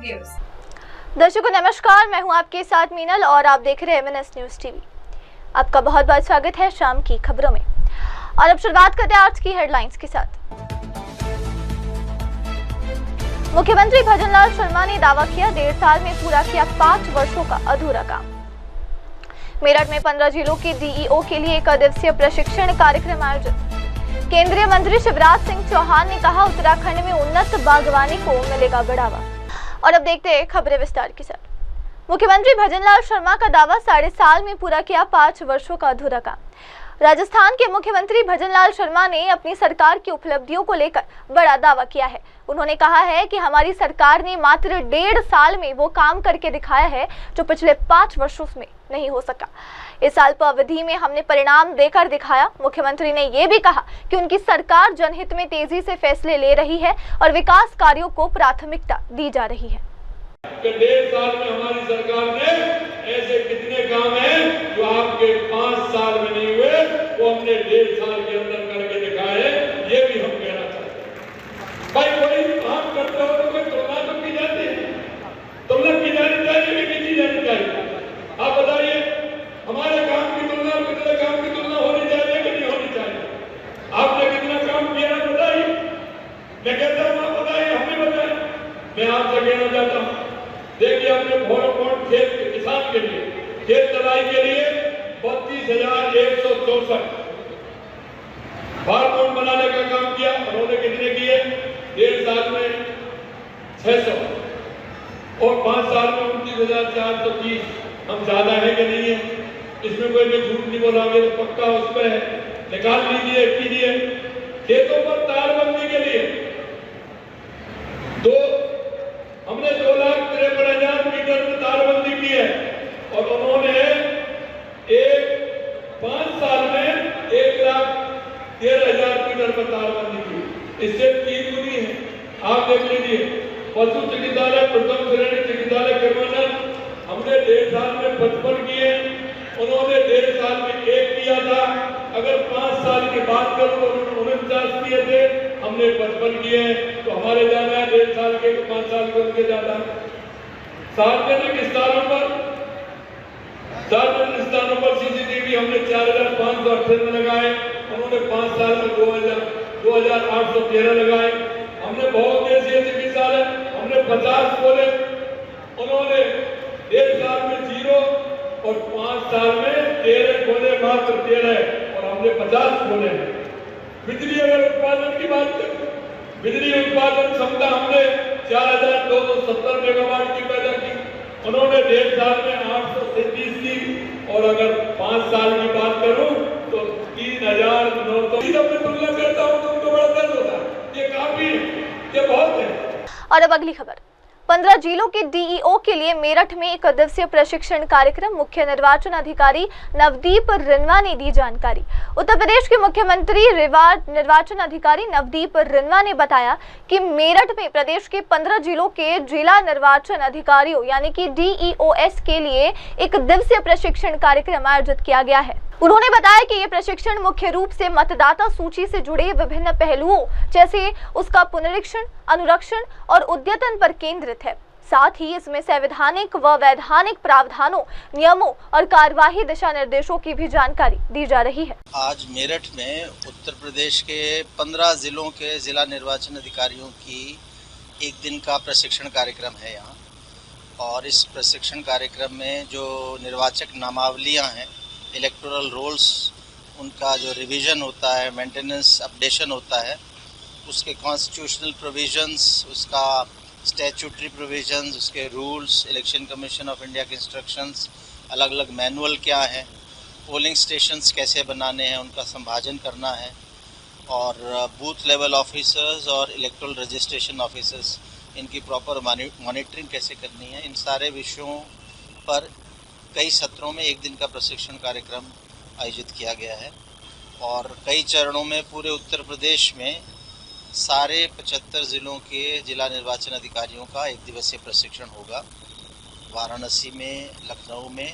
Viewers. दर्शकों नमस्कार, मैं हूं आपके साथ मीनल और आप देख रहे हैं MNS न्यूज़ टीवी। आपका बहुत बहुत स्वागत है शाम की खबरों में। और अब शुरुआत करते हैं आज की हेडलाइंस के साथ। मुख्यमंत्री भजनलाल शर्मा ने दावा किया 1.5 साल में पूरा किया 5 वर्षों का अधूरा काम। मेरठ में 15 जिलों के DEO के लिए 1 दिवसीय प्रशिक्षण कार्यक्रम आयोजित। केंद्रीय मंत्री शिवराज सिंह चौहान ने कहा उत्तराखंड में उन्नत बागवानी को मिलेगा बढ़ावा। और अब देखते हैं खबरें विस्तार के साथ। मुख्यमंत्री भजनलाल शर्मा का दावा 1.5 साल में पूरा किया 5 वर्षों का अधूरा काम। राजस्थान के मुख्यमंत्री भजनलाल शर्मा ने अपनी सरकार की उपलब्धियों को लेकर बड़ा दावा किया है। उन्होंने कहा है कि हमारी सरकार ने मात्र 1.5 साल में वो काम करके दिखाया है जो पिछले 5 वर्षों में नहीं हो सका। इस साल अवधि में हमने परिणाम देकर दिखाया। मुख्यमंत्री ने ये भी कहा कि उनकी सरकार जनहित में तेजी से फैसले ले रही है और विकास कार्यों को प्राथमिकता दी जा रही है। 1.5 साल में हमारी सरकार ने ऐसे कितने काम हैं जो आपके 5 साल में नहीं हुए, वो हमने 1.5 साल के अंदर करके दिखाए, ये भी हम कहना चाहते हैं। भाई कोई काम करते हो तो कोई तुलना तो की जाती है, तुलना की जानी चाहिए कि की जानी चाहिए? आप बताइए, हमारे काम की तुलना पिछले काम की तुलना होनी चाहिए कि नहीं होनी चाहिए? आपने कितना काम किया बताइए, मैं कहता हूँ आप बताइए, हमें बताइए। मैं आपसे कहना चाहता हूँ, देखिए हमने भोरकोट खेत किसान के लिए खेत तलाई के लिए 32,164 फार्म बनाने का काम किया। उन्होंने कितने किए? 1.5 साल में 600 और 5 साल में 29,430। हम ज्यादा है कि नहीं है? इसमें कोई भी झूठ नहीं बोला, मेरे पक्का उस पर है, निकाल लीजिए कीजिए। खेतों पर तारबंदी के लिए हमने 2,53,000 मीटर में तारबंदी की है और उन्होंने 5 साल में 1,13,000 मीटर पर तारबंदी की। इससे 3 गुनी है। आप देख लीजिए, पशु चिकित्सालय, प्रथम श्रेणी चिकित्सालय करवाना हमने 1.5 साल में 55 किए, उन्होंने 1.5 साल में 1 किया था। अगर 5 साल की बात करूं तो उन्होंने 49 किए थे, हमने 55 किए हैं। तो हमारे जाना है 1.5 साल के 5 साल के उनके जाना। सार्वजनिक स्थानों पर CCTV हमने 4,598 लगाए, उन्होंने 5 साल में 2,813 लगाए। हमने बहुउद्देशीय चिकित्सालय हमने 50 खोले, उन्होंने 1.5 साल में 0 और 5 साल में 13 खोले, मात्र 13, और हमने 50 खोले हैं। बिजली अगर उत्पादन की बात करें, बिजली उत्पादन क्षमता हमने 4,270 मेगावाट की पैदा की, उन्होंने 1.5 साल में 837 की, और अगर 5 साल की बात करूं तो 3,900। जब मैं तुलना करता हूं तो उनको बड़ा दर्द होता है। ये काफी है, ये बहुत है। और अब अगली खबर। 15 जिलों के DEO के लिए मेरठ में 1 दिवसीय प्रशिक्षण कार्यक्रम। मुख्य निर्वाचन अधिकारी नवदीप रिन्वा ने दी जानकारी। उत्तर प्रदेश के मुख्यमंत्री निर्वाचन अधिकारी नवदीप रिन्वा ने बताया कि मेरठ में प्रदेश के 15 जिलों के जिला निर्वाचन अधिकारियों यानी कि DEOs के लिए 1 दिवसीय प्रशिक्षण कार्यक्रम आयोजित किया गया है। उन्होंने बताया कि ये प्रशिक्षण मुख्य रूप से मतदाता सूची से जुड़े विभिन्न पहलुओं जैसे उसका पुनरीक्षण, अनुरक्षण और अद्यतन पर केंद्रित है। साथ ही इसमें संवैधानिक व वैधानिक प्रावधानों, नियमों और कार्यवाही दिशा निर्देशों की भी जानकारी दी जा रही है। आज मेरठ में उत्तर प्रदेश के 15 जिलों के जिला निर्वाचन अधिकारियों की 1 दिन का प्रशिक्षण कार्यक्रम है यहाँ। और इस प्रशिक्षण कार्यक्रम में जो निर्वाचक नामावलियाँ हैं, इलेक्टोरल रोल्स, उनका जो रिवीजन होता है, मेंटेनेंस, अपडेशन होता है, उसके कॉन्स्टिट्यूशनल प्रोविजंस, उसका स्टैट्यूटरी प्रोविजंस, उसके rules, election commission of India के इंस्ट्रक्शंस, अलग अलग मैनुअल क्या है, पोलिंग स्टेशंस कैसे बनाने हैं, उनका संभाजन करना है, और बूथ लेवल ऑफिसर्स और इलेक्टोरल रजिस्ट्रेशन ऑफिसर्स, इनकी प्रॉपर मॉनिटरिंग कैसे करनी है, इन सारे विषयों पर कई सत्रों में 1 दिन का प्रशिक्षण कार्यक्रम आयोजित किया गया है। और कई चरणों में पूरे उत्तर प्रदेश में सारे 75 ज़िलों के जिला निर्वाचन अधिकारियों का 1 दिवसीय प्रशिक्षण होगा। वाराणसी में, लखनऊ में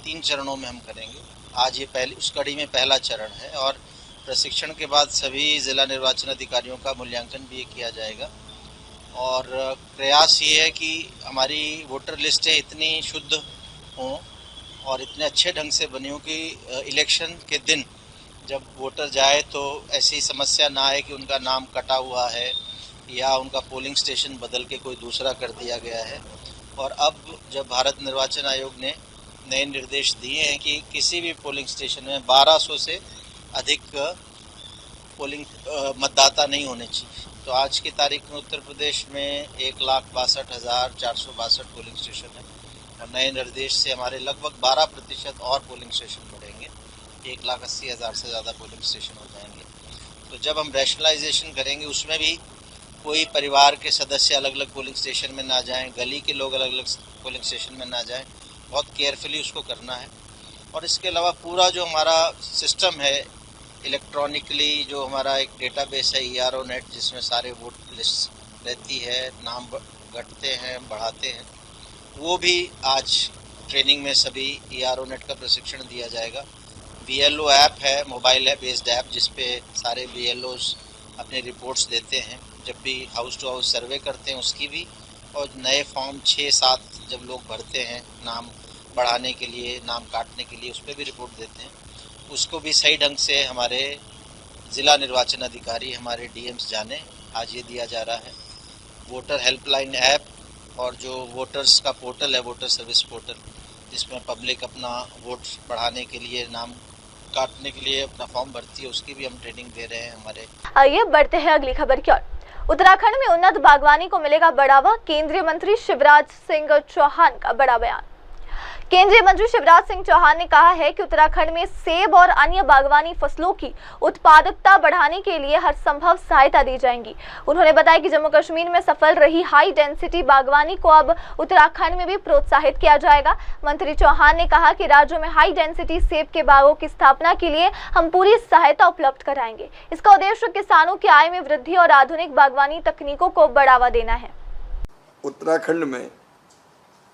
3 चरणों में हम करेंगे। आज ये उस कड़ी में पहला चरण है और प्रशिक्षण के बाद सभी जिला निर्वाचन अधिकारियों का मूल्यांकन भी किया जाएगा। और प्रयास ये है कि हमारी वोटर लिस्टें इतनी शुद्ध हों और इतने अच्छे ढंग से बनी हो कि इलेक्शन के दिन जब वोटर जाए तो ऐसी समस्या ना आए कि उनका नाम कटा हुआ है या उनका पोलिंग स्टेशन बदल के कोई दूसरा कर दिया गया है। और अब जब भारत निर्वाचन आयोग ने नए निर्देश दिए हैं कि किसी भी पोलिंग स्टेशन में 1200 से अधिक पोलिंग मतदाता नहीं होने चाहिए, तो आज की तारीख में उत्तर प्रदेश में 1,62,462 पोलिंग स्टेशन है और नए निर्देश से हमारे लगभग 12% और पोलिंग स्टेशन बढ़ेंगे, 1,80,000 से ज़्यादा पोलिंग स्टेशन हो जाएंगे। तो जब हम रैशनलाइजेशन करेंगे उसमें भी कोई परिवार के सदस्य अलग अलग पोलिंग स्टेशन में ना जाएं, गली के लोग अलग अलग पोलिंग स्टेशन में ना जाएं, बहुत केयरफुली उसको करना है। और इसके अलावा पूरा जो हमारा सिस्टम है इलेक्ट्रॉनिकली, जो हमारा एक डेटाबेस है ERO नेट, जिसमें सारे वोट लिस्ट रहती है, नाम घटते हैं बढ़ाते हैं, वो भी आज ट्रेनिंग में सभी ERO नेट का प्रशिक्षण दिया जाएगा। BLO ऐप है, मोबाइल है बेस्ड ऐप, जिसपे सारे BLOs अपने रिपोर्ट्स देते हैं, जब भी हाउस टू हाउस सर्वे करते हैं उसकी भी, और नए फॉर्म 6-7 जब लोग भरते हैं नाम बढ़ाने के लिए, नाम काटने के लिए, उस पर भी रिपोर्ट देते हैं, उसको भी सही ढंग से हमारे ज़िला निर्वाचन अधिकारी, हमारे DMs जाने। आज ये दिया जा रहा है। वोटर हेल्पलाइन ऐप और जो वोटर्स का पोर्टल है, वोटर सर्विस पोर्टल, जिसमें पब्लिक अपना वोट बढ़ाने के लिए, नाम काटने के लिए अपना फॉर्म भरती है, उसकी भी हम ट्रेनिंग दे रहे हैं हमारे। आइए बढ़ते हैं अगली खबर की ओर। उत्तराखंड में उन्नत बागवानी को मिलेगा बढ़ावा, केंद्रीय मंत्री शिवराज सिंह चौहान का बड़ा बयान। केंद्रीय मंत्री शिवराज सिंह चौहान ने कहा है कि उत्तराखंड में सेब और अन्य बागवानी फसलों की उत्पादकता बढ़ाने के लिए हर संभव सहायता दी जाएगी। उन्होंने बताया कि जम्मू कश्मीर में सफल रही हाई डेंसिटी बागवानी को अब उत्तराखंड में भी प्रोत्साहित किया जाएगा। मंत्री चौहान ने कहा कि राज्यों में हाई डेंसिटी सेब के बागों की स्थापना के लिए हम पूरी सहायता उपलब्ध कराएंगे। इसका उद्देश्य किसानों की आय में वृद्धि और आधुनिक बागवानी तकनीकों को बढ़ावा देना है। उत्तराखंड में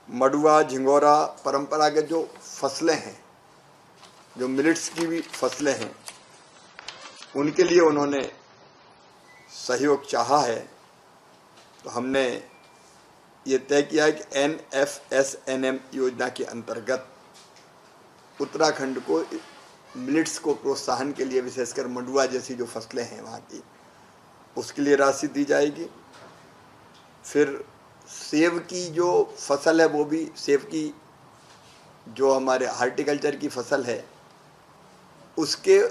मडुआ, झिंगोरा परंपरागत जो फसलें हैं, जो मिलेट्स की भी फसलें हैं, उनके लिए उन्होंने सहयोग चाहा है। तो हमने ये तय किया है कि NFSNM योजना के अंतर्गत उत्तराखंड को मिलेट्स को प्रोत्साहन के लिए, विशेषकर मडुआ जैसी जो फसलें हैं वहाँ की, उसके लिए राशि दी जाएगी। फिर सेब की जो फसल है, वो भी सेब की जो हमारे हार्टिकल्चर की फसल है, उसके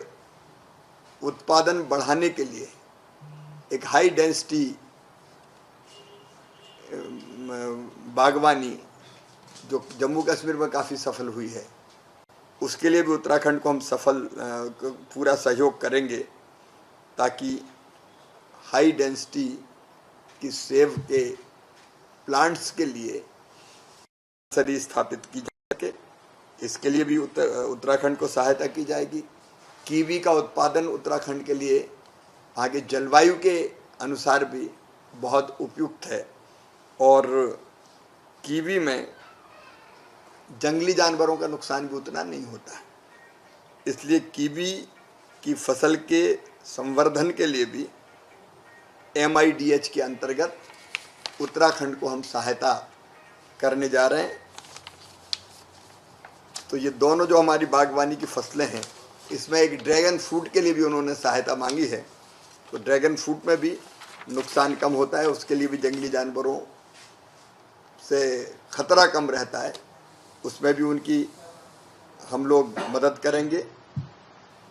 उत्पादन बढ़ाने के लिए एक हाई डेंसिटी बागवानी जो जम्मू कश्मीर में काफ़ी सफल हुई है, उसके लिए भी उत्तराखंड को हम पूरा सहयोग करेंगे, ताकि हाई डेंसिटी की सेब के प्लांट्स के लिए नर्सरी स्थापित की जा सके। इसके लिए भी उत्तराखंड को सहायता की जाएगी। कीवी का उत्पादन उत्तराखंड के लिए आगे जलवायु के अनुसार भी बहुत उपयुक्त है और कीवी में जंगली जानवरों का नुकसान भी उतना नहीं होता है। इसलिए कीवी की फसल के संवर्धन के लिए भी MIDH के अंतर्गत उत्तराखंड को हम सहायता करने जा रहे हैं। तो ये दोनों जो हमारी बागवानी की फसलें हैं, इसमें एक ड्रैगन फ्रूट के लिए भी उन्होंने सहायता मांगी है। तो ड्रैगन फ्रूट में भी नुकसान कम होता है, उसके लिए भी जंगली जानवरों से खतरा कम रहता है, उसमें भी उनकी हम लोग मदद करेंगे।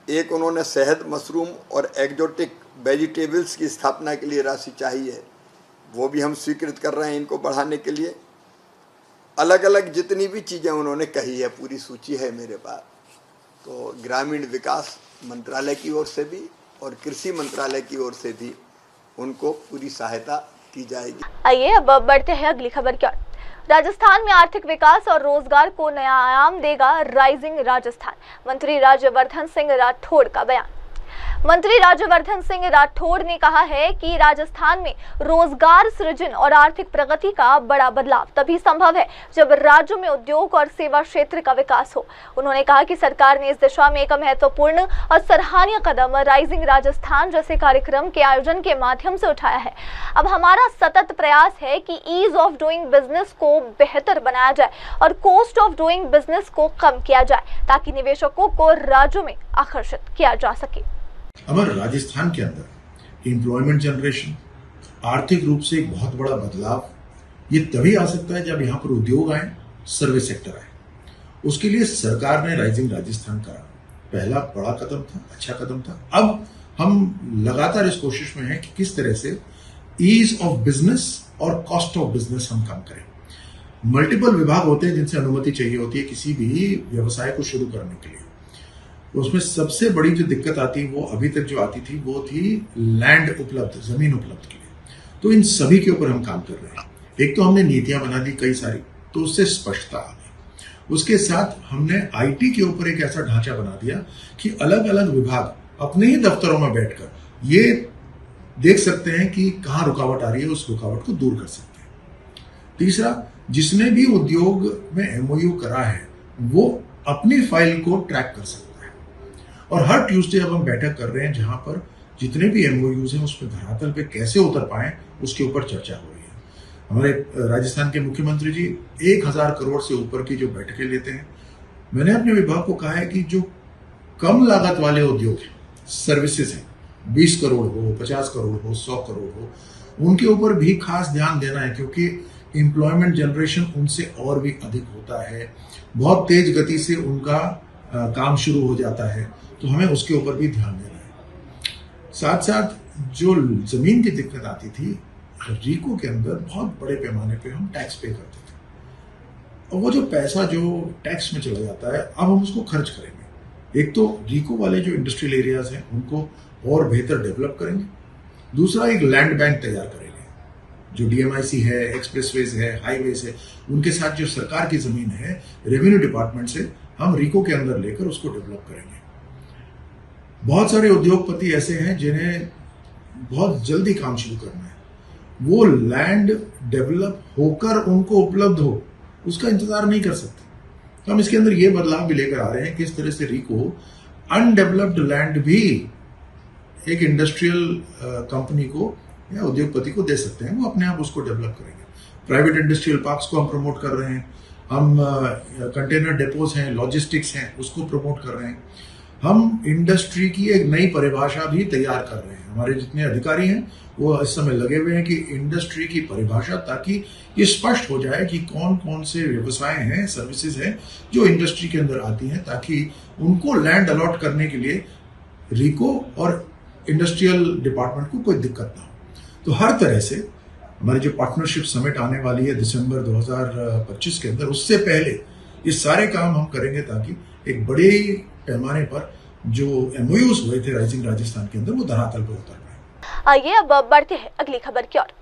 एक उन्होंने शहद, मशरूम और एक्जोटिक वेजिटेबल्स की स्थापना के लिए राशि चाहिए, वो भी हम स्वीकृत कर रहे हैं इनको बढ़ाने के लिए। अलग अलग जितनी भी चीज़ें उन्होंने कही है, पूरी सूची है मेरे पास। तो ग्रामीण विकास मंत्रालय की ओर से भी और कृषि मंत्रालय की ओर से भी उनको पूरी सहायता की जाएगी। आइए अब बढ़ते हैं अगली खबर की ओर। राजस्थान में आर्थिक विकास और रोजगार को नया आयाम देगा राइजिंग राजस्थान, मंत्री राज्यवर्धन सिंह राठौड़ का बयान। मंत्री राज्यवर्धन सिंह राठौड़ ने कहा है कि राजस्थान में रोजगार सृजन और आर्थिक प्रगति का बड़ा बदलाव तभी संभव है जब राज्य में उद्योग और सेवा क्षेत्र का विकास हो। उन्होंने कहा कि सरकार ने इस दिशा में एक महत्वपूर्ण और सराहनीय कदम राइजिंग राजस्थान जैसे कार्यक्रम के आयोजन के माध्यम से उठाया है। अब हमारा सतत प्रयास है कि ईज ऑफ डूइंग बिजनेस को बेहतर बनाया जाए और कॉस्ट ऑफ डूइंग बिजनेस को कम किया जाए ताकि निवेशकों को राज्यों में आकर्षित किया जा सके। हमारे राजस्थान के अंदर एम्प्लॉयमेंट जनरेशन, आर्थिक रूप से एक बहुत बड़ा बदलाव ये तभी आ सकता है जब यहाँ पर उद्योग आए, सर्विस सेक्टर आए। उसके लिए सरकार ने राइजिंग राजस्थान का पहला बड़ा कदम था, अच्छा कदम था। अब हम लगातार इस कोशिश में हैं कि किस तरह से ईज ऑफ बिजनेस और कॉस्ट ऑफ बिजनेस हम कम करें। मल्टीपल विभाग होते हैं जिनसे अनुमति चाहिए होती है किसी भी व्यवसाय को शुरू करने के लिए। उसमें सबसे बड़ी जो दिक्कत आती वो अभी तक जो आती थी वो थी लैंड उपलब्ध, जमीन उपलब्ध के लिए। तो इन सभी के ऊपर हम काम कर रहे हैं। एक तो हमने नीतियां बना दी कई सारी, तो उससे स्पष्टता आ गई। उसके साथ हमने आईटी के ऊपर एक ऐसा ढांचा बना दिया कि अलग अलग विभाग अपने ही दफ्तरों में बैठकर ये देख सकते हैं कि कहाँ रुकावट आ रही है, उस रुकावट को दूर कर सकते हैं। तीसरा, जिसने भी उद्योग में एमओयू करा है वो अपनी फाइल को ट्रैक कर सकता है। और हर ट्यूसडे अब हम बैठक कर रहे हैं जहां पर जितने भी एमओयूज हैं उस पर धरातल पे कैसे उतर पाए उसके ऊपर चर्चा हो रही है। हमारे राजस्थान के मुख्यमंत्री जी 1000 करोड़ से ऊपर की जो बैठकें लेते हैं। मैंने अपने विभाग को कहा है कि जो कम लागत वाले उद्योग हैं, सर्विसेज हैं, 20 करोड़ हो, 50 करोड़ हो, 100 करोड़ हो, उनके ऊपर भी खास ध्यान देना है क्योंकि एम्प्लॉयमेंट जनरेशन उनसे और भी अधिक होता है। बहुत तेज गति से उनका काम शुरू हो जाता है, तो हमें उसके ऊपर भी ध्यान देना है। साथ साथ जो जमीन की दिक्कत आती थी, रीको के अंदर बहुत बड़े पैमाने पे हम टैक्स पे करते थे और वो जो पैसा जो टैक्स में चला जाता है अब हम उसको खर्च करेंगे। एक तो रीको वाले जो इंडस्ट्रियल एरियाज हैं उनको और बेहतर डेवलप करेंगे। दूसरा, एक लैंड बैंक तैयार करेंगे। जो डीएमआईसी है, एक्सप्रेसवेज है, हाईवेज है, उनके साथ जो सरकार की जमीन है रेवेन्यू डिपार्टमेंट से हम रीको के अंदर लेकर उसको डेवलप करेंगे। बहुत सारे उद्योगपति ऐसे हैं जिन्हें बहुत जल्दी काम शुरू करना है, वो लैंड डेवलप होकर उनको उपलब्ध हो उसका इंतजार नहीं कर सकते। तो हम इसके अंदर ये बदलाव भी लेकर आ रहे हैं कि इस तरह से रीको अनडेवलप्ड लैंड भी एक इंडस्ट्रियल कंपनी को या उद्योगपति को दे सकते हैं, वो अपने आप उसको डेवलप करेंगे। प्राइवेट इंडस्ट्रियल पार्क्स को हम प्रमोट कर रहे हैं, हम कंटेनर डेपोज हैं, लॉजिस्टिक्स हैं, उसको प्रमोट कर रहे हैं। हम इंडस्ट्री की एक नई परिभाषा भी तैयार कर रहे हैं। हमारे जितने अधिकारी हैं वो इस समय लगे हुए हैं कि इंडस्ट्री की परिभाषा, ताकि ये स्पष्ट हो जाए कि कौन कौन से व्यवसाय हैं, सर्विसेज हैं जो इंडस्ट्री के अंदर आती हैं, ताकि उनको लैंड अलॉट करने के लिए रीको और इंडस्ट्रियल डिपार्टमेंट को कोई दिक्कत ना हो। तो हर तरह से हमारी जो पार्टनरशिप समिट आने वाली है दिसंबर 2025 के अंदर, उससे पहले ये सारे काम हम करेंगे ताकि एक बड़े पैमाने पर जो एमओयूज हुए थे राइजिंग राजस्थान के अंदर वो धरातल पर उतर पाए। आइए अब बढ़ते हैं अगली खबर की ओर।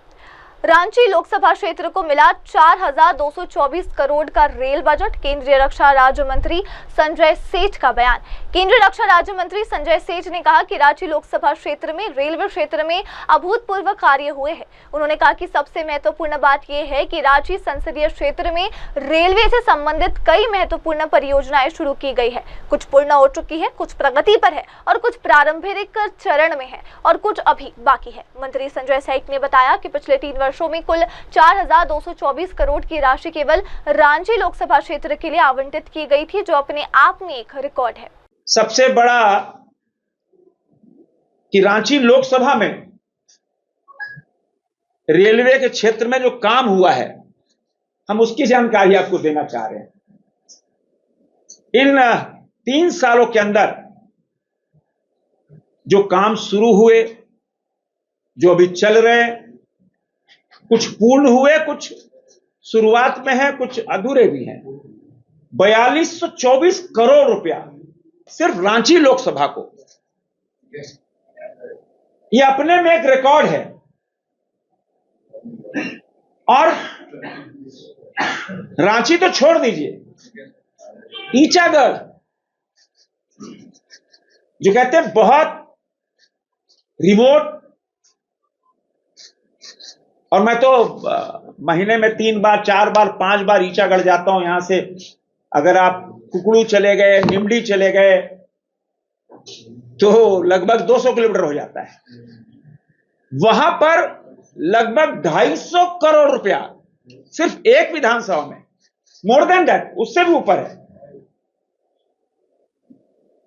रांची लोकसभा क्षेत्र को मिला 4224 करोड़ का रेल बजट, केंद्रीय रक्षा राज्य मंत्री संजय सेठ का बयान। केंद्रीय रक्षा राज्य मंत्री संजय सेठ ने कहा कि रांची लोकसभा क्षेत्र में रेलवे क्षेत्र में अभूतपूर्व कार्य हुए हैं। उन्होंने कहा कि सबसे महत्वपूर्ण बात यह है कि रांची संसदीय क्षेत्र में रेलवे से संबंधित कई महत्वपूर्ण परियोजनाएं शुरू की गई है। कुछ पूर्ण हो चुकी है, कुछ प्रगति पर है और कुछ प्रारंभिक चरण में है और कुछ अभी बाकी है। मंत्री संजय सेठ ने बताया कि पिछले 3 वर्षों में कुल 4224 करोड़ की राशि केवल रांची लोकसभा क्षेत्र के लिए आवंटित की गई थी, जो अपने आप में एक रिकॉर्ड है। सबसे बड़ा कि रांची लोकसभा में रेलवे के क्षेत्र में जो काम हुआ है, हम उसकी जानकारी आपको देना चाह रहे हैं। इन 3 सालों के अंदर जो काम शुरू हुए, जो अभी चल रहे, कुछ पूर्ण हुए, कुछ शुरुआत में है, कुछ अधूरे भी हैं। 4224 करोड़ रुपया सिर्फ रांची लोकसभा को, यह अपने में एक रिकॉर्ड है। और रांची तो छोड़ दीजिए, ईचागढ़ जो कहते हैं बहुत रिमोट, और मैं तो महीने में 3 बार 4 बार 5 बार ईचागढ़ जाता हूं। यहां से अगर आप कुकड़ू चले गए, निमडी चले गए, तो लगभग 200 किलोमीटर हो जाता है। वहां पर लगभग 250 करोड़ रुपया सिर्फ एक विधानसभा में, मोर देन दैट, उससे भी ऊपर है।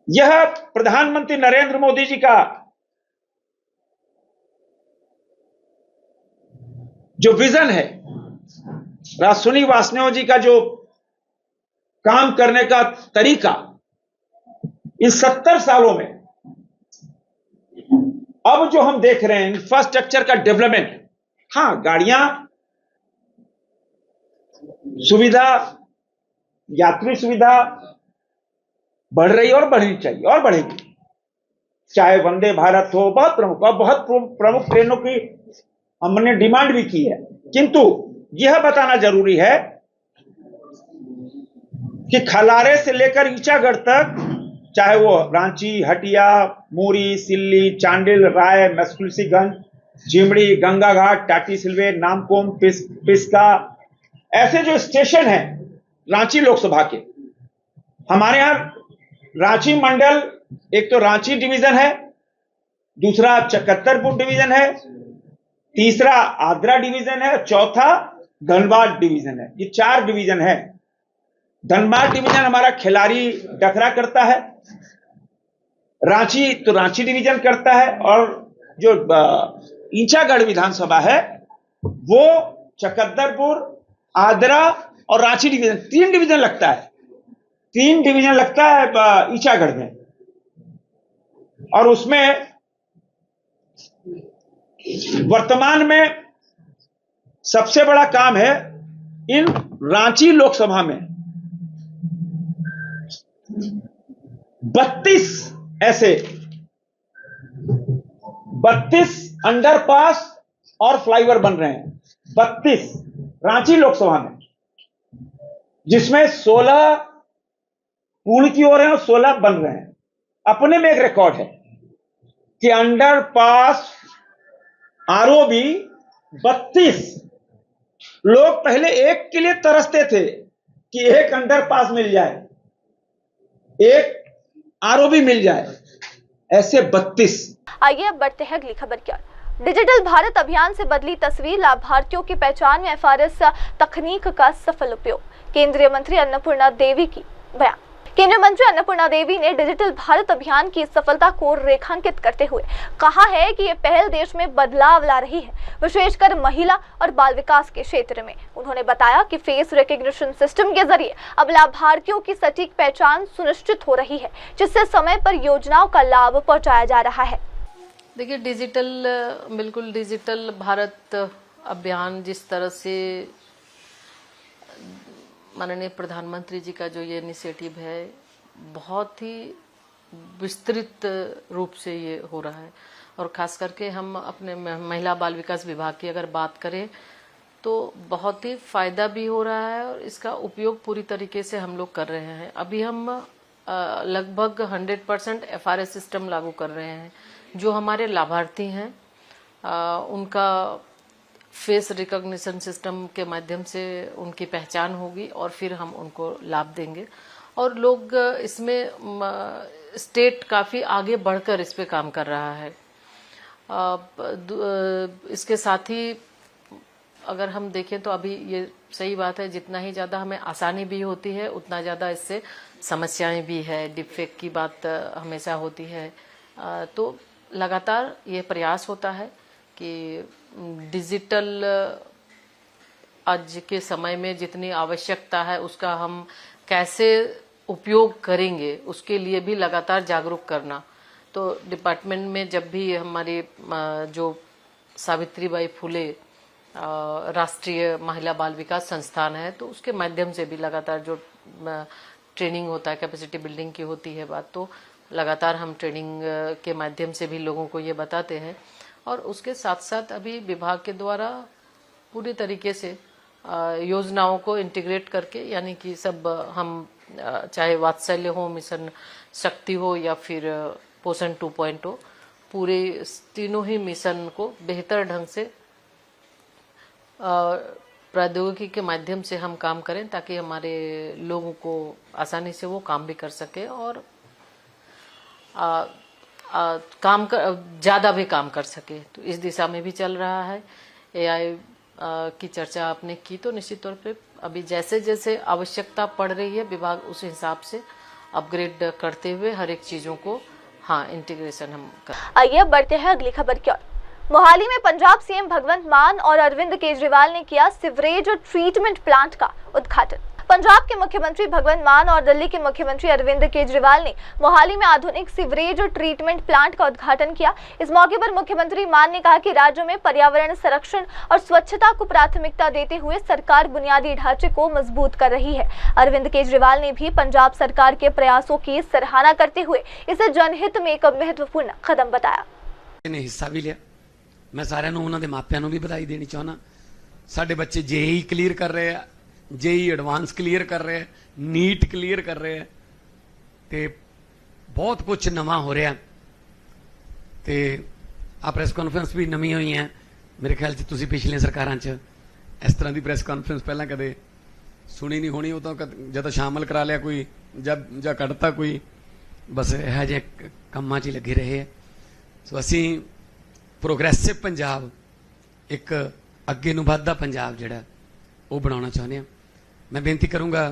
यह प्रधानमंत्री नरेंद्र मोदी जी का जो विजन है, राजसुनी वासनियों जी का जो काम करने का तरीका, इन 70 सालों में अब जो हम देख रहे हैं इंफ्रास्ट्रक्चर का डेवलपमेंट, हां गाड़ियां, सुविधा, यात्री सुविधा बढ़ रही है और बढ़नी चाहिए और बढ़ेगी। चाहे वंदे भारत हो, बहुत प्रमुख और बहुत प्रमुख ट्रेनों की हमने डिमांड भी की है, किंतु यह बताना जरूरी है कि खलारे से लेकर ईचागढ़ तक, चाहे वो रांची, हटिया, मूरी, सिल्ली, चांडिल, राय, मसकुलसीगंज, जिमड़ी, गंगा घाट, टाटी सिलवे, नामकुम, पिस्का, ऐसे जो स्टेशन हैं रांची लोकसभा के, हमारे यहां रांची मंडल, एक तो रांची डिवीजन है, दूसरा चकत्तरपुर डिवीजन है, तीसरा आद्रा डिवीजन है, चौथा धनबाद डिवीजन है। ये 4 डिवीजन है। धनबाद डिवीजन हमारा खिलाड़ी डकरा करता है, रांची तो रांची डिवीजन करता है, और जो ईचागढ़ विधानसभा है वो चकत्तरपुर, आद्रा और रांची डिवीजन, 3 डिवीजन लगता है। 3 डिवीजन लगता है ईचागढ़ में, और उसमें वर्तमान में सबसे बड़ा काम है इन रांची लोकसभा में 32 ऐसे 32 अंडरपास और फ्लाईओवर बन रहे हैं, 32 रांची लोकसभा में, जिसमें 16 पूर्ण की हो रहे हैं और 16 बन रहे हैं। अपने में एक रिकॉर्ड है कि अंडरपास, आरओबी 32। लोग पहले एक के लिए तरसते थे कि एक अंडरपास मिल जाए, एक आरओबी मिल जाए, ऐसे 32। आइए अब बढ़ते हैं अगली खबर की ओर। डिजिटल भारत अभियान से बदली तस्वीर, लाभार्थियों की पहचान में एफआरएस तकनीक का सफल उपयोग। केंद्रीय मंत्री अन्नपूर्णा देवी की बयान। केंद्रीय मंत्री अन्नपूर्णा देवी ने डिजिटल भारत अभियान की सफलता को रेखांकित करते हुए कहा है कि ये पहल देश में बदलाव ला रही है, विशेषकर महिला और बाल विकास के क्षेत्र में। उन्होंने बताया कि फेस रिकग्निशन सिस्टम के जरिए अब लाभार्थियों की सटीक पहचान सुनिश्चित हो रही है, जिससे समय पर योजनाओं का लाभ पहुंचाया जा रहा है। देखिए, बिल्कुल डिजिटल भारत अभियान जिस तरह से माननीय प्रधानमंत्री जी का जो ये इनिशिएटिव है, बहुत ही विस्तृत रूप से ये हो रहा है, और खास करके हम अपने महिला बाल विकास विभाग की अगर बात करें तो बहुत ही फायदा भी हो रहा है, और इसका उपयोग पूरी तरीके से हम लोग कर रहे हैं। अभी हम लगभग 100% एफआरएस सिस्टम लागू कर रहे हैं। जो हमारे लाभार्थी हैं उनका फेस रिकॉग्निशन सिस्टम के माध्यम से उनकी पहचान होगी, और फिर हम उनको लाभ देंगे। और लोग इसमें स्टेट काफ़ी आगे बढ़कर इस पे काम कर रहा है। इसके साथ ही अगर हम देखें तो अभी ये सही बात है, जितना ही ज़्यादा हमें आसानी भी होती है उतना ज़्यादा इससे समस्याएं भी है। डिफेक्ट की बात हमेशा होती है, तो लगातार ये प्रयास होता है कि डिजिटल आज के समय में जितनी आवश्यकता है उसका हम कैसे उपयोग करेंगे, उसके लिए भी लगातार जागरूक करना। तो डिपार्टमेंट में जब भी हमारी जो सावित्रीबाई फुले राष्ट्रीय महिला बाल विकास संस्थान है, तो उसके माध्यम से भी लगातार जो ट्रेनिंग होता है, कैपेसिटी बिल्डिंग की होती है बात, तो लगातार हम ट्रेनिंग के माध्यम से भी लोगों को ये बताते हैं। और उसके साथ साथ अभी विभाग के द्वारा पूरी तरीके से योजनाओं को इंटीग्रेट करके, यानी कि सब हम चाहे वात्सल्य हो, मिशन शक्ति हो या फिर पोषण 2.0, पूरे तीनों ही मिशन को बेहतर ढंग से प्रौद्योगिकी के माध्यम से हम काम करें, ताकि हमारे लोगों को आसानी से वो काम भी कर सके और ज़्यादा भी काम कर सके। तो इस दिशा में भी चल रहा है। AI की चर्चा आपने की, तो निश्चित तौर पे अभी जैसे जैसे आवश्यकता पड़ रही है विभाग उस हिसाब से अपग्रेड करते हुए हर एक चीज़ों को इंटीग्रेशन हम कर। आइए बढ़ते हैं अगली खबर की ओर। मोहाली में पंजाब सीएम भगवंत मान और अरविंद केजरीवाल ने किया सीवरेज ट्रीटमेंट प्लांट का उद्घाटन। पंजाब के मुख्यमंत्री भगवंत मान और दिल्ली के मुख्यमंत्री अरविंद केजरीवाल ने मोहाली में आधुनिक सीवरेज ट्रीटमेंट प्लांट का उद्घाटन किया। इस मौके पर मुख्यमंत्री मान ने कहा कि राज्य में पर्यावरण संरक्षण और स्वच्छता को प्राथमिकता देते हुए सरकार बुनियादी ढांचे को मजबूत कर रही है। अरविंद केजरीवाल ने भी पंजाब सरकार के प्रयासों की सराहना करते हुए इसे जनहित में एक महत्वपूर्ण कदम बताया। हिस्सा भी लिया, मैं सारे उन्होंने मापिया भी बधाई देनी चाहना। साडे बच्चे JEE क्लीयर कर रहे हैं, JEE एडवांस क्लीयर कर रहे हैं, नीट क्लीयर कर रहे हैं, ते बहुत कुछ नवा हो रहा। ते आ प्रेस कॉन्फ्रेंस भी नवी हुई है। मेरे ख्याल से तुसी पिछले सरकारां च इस तरह की प्रेस कॉन्फ्रेंस पहला कदे सुनी नहीं होनी। वो तो जब शामिल करा लिया कोई ਜਾਂ ਕੱਢਤਾ कोई, बस यह जे ਕੰਮਾਂ 'ਚ लगे रहे हैं। सो असी प्रोग्रेसिव पंजाब, एक अगे नूं वधदा पंजाब जिहड़ा वो बनाना चाहुंदे हां। मैं बेनती करूँगा,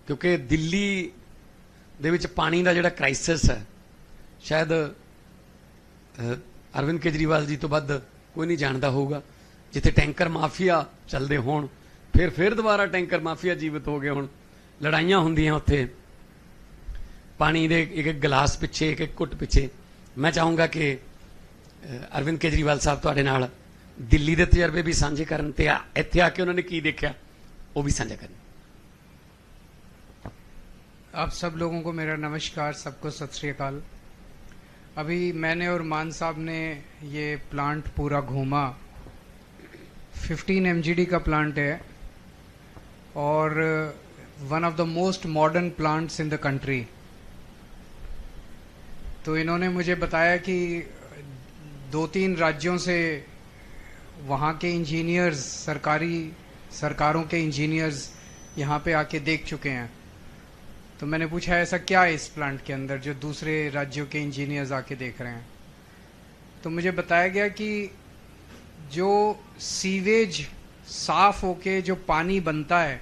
क्योंकि दिल्ली दे विच पानी का जिहड़ा क्राइसिस है, शायद अरविंद केजरीवाल जी तो वध कोई नहीं जानता होगा। जिथे टैंकर माफिया चलते होण, फिर दोबारा टैंकर माफिया जीवित हो गए होण, लड़ाइयां होंदियां उत्थे पानी दे एक एक गिलास पिछे, एक एक घुट पिछे। मैं चाहूँगा कि अरविंद केजरीवाल साहब तुहाडे नाल दिल्ली के तजर्बे भी साझे करन ते इत्थे आके उन्होंने की देखा वो भी साझा करन। आप सब लोगों को मेरा नमस्कार, सबको सत श्री अकाल। अभी मैंने और मान साहब ने ये प्लांट पूरा घूमा। 15 MGD का प्लांट है और one of the most modern plants in the country. तो इन्होंने मुझे बताया कि 2-3 राज्यों से वहाँ के इंजीनियर्स, सरकारों के इंजीनियर्स यहाँ पे आके देख चुके हैं। तो मैंने पूछा ऐसा क्या है इस प्लांट के अंदर जो दूसरे राज्यों के इंजीनियर्स आके देख रहे हैं। तो मुझे बताया गया कि जो सीवेज साफ होके जो पानी बनता है,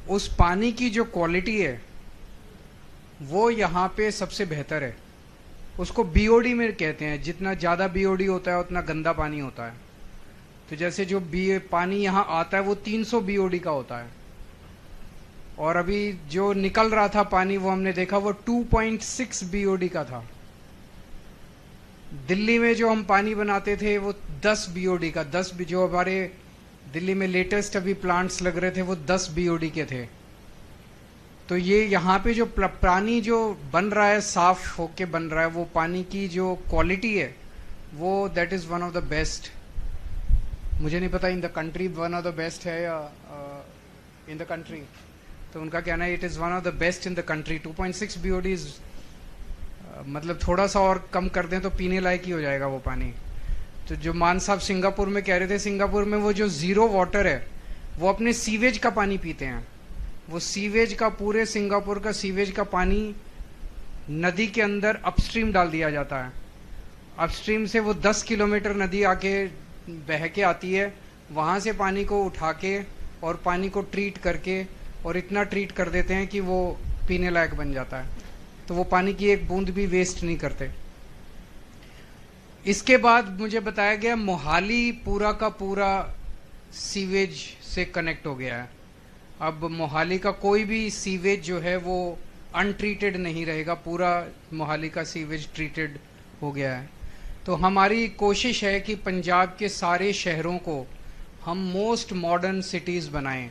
उस पानी की जो क्वालिटी है वो यहाँ पे सबसे बेहतर है। उसको BOD में कहते हैं। जितना ज़्यादा BOD होता है उतना गंदा पानी होता है। तो जैसे जो पानी यहाँ आता है वो 300 BOD का होता है, और अभी जो निकल रहा था पानी वो हमने देखा वो 2.6 BOD का था। दिल्ली में जो हम पानी बनाते थे वो 10 BOD का, 10 जो हमारे दिल्ली में लेटेस्ट अभी प्लांट्स लग रहे थे वो 10 BOD के थे। तो ये यहाँ पे जो पानी जो बन रहा है, साफ होके बन रहा है, वो पानी की जो क्वालिटी है वो that is one of the best. मुझे नहीं पता in the country one of the best है या इन द कंट्री। तो उनका कहना है it is one of the best in the country. 2.6 BOD is मतलब थोड़ा सा और कम कर दें तो पीने लायक ही हो जाएगा वो पानी। तो जो मान साहब सिंगापुर में कह रहे थे, सिंगापुर में वो जो ज़ीरो वाटर है वो अपने सीवेज का पानी पीते हैं। वो सीवेज का, पूरे सिंगापुर का सीवेज का पानी नदी के अंदर अपस्ट्रीम डाल दिया जाता है। अपस्ट्रीम से वो 10 किलोमीटर नदी आके बह के आती है, वहाँ से पानी को उठा के और पानी को ट्रीट करके और इतना ट्रीट कर देते हैं कि वो पीने लायक बन जाता है। तो वो पानी की एक बूंद भी वेस्ट नहीं करते। इसके बाद मुझे बताया गया मोहाली पूरा का पूरा सीवेज से कनेक्ट हो गया है। अब मोहाली का कोई भी सीवेज जो है वो अनट्रीटेड नहीं रहेगा, पूरा मोहाली का सीवेज ट्रीटेड हो गया है। तो हमारी कोशिश है कि पंजाब के सारे शहरों को हम मोस्ट मॉडर्न सिटीज बनाएं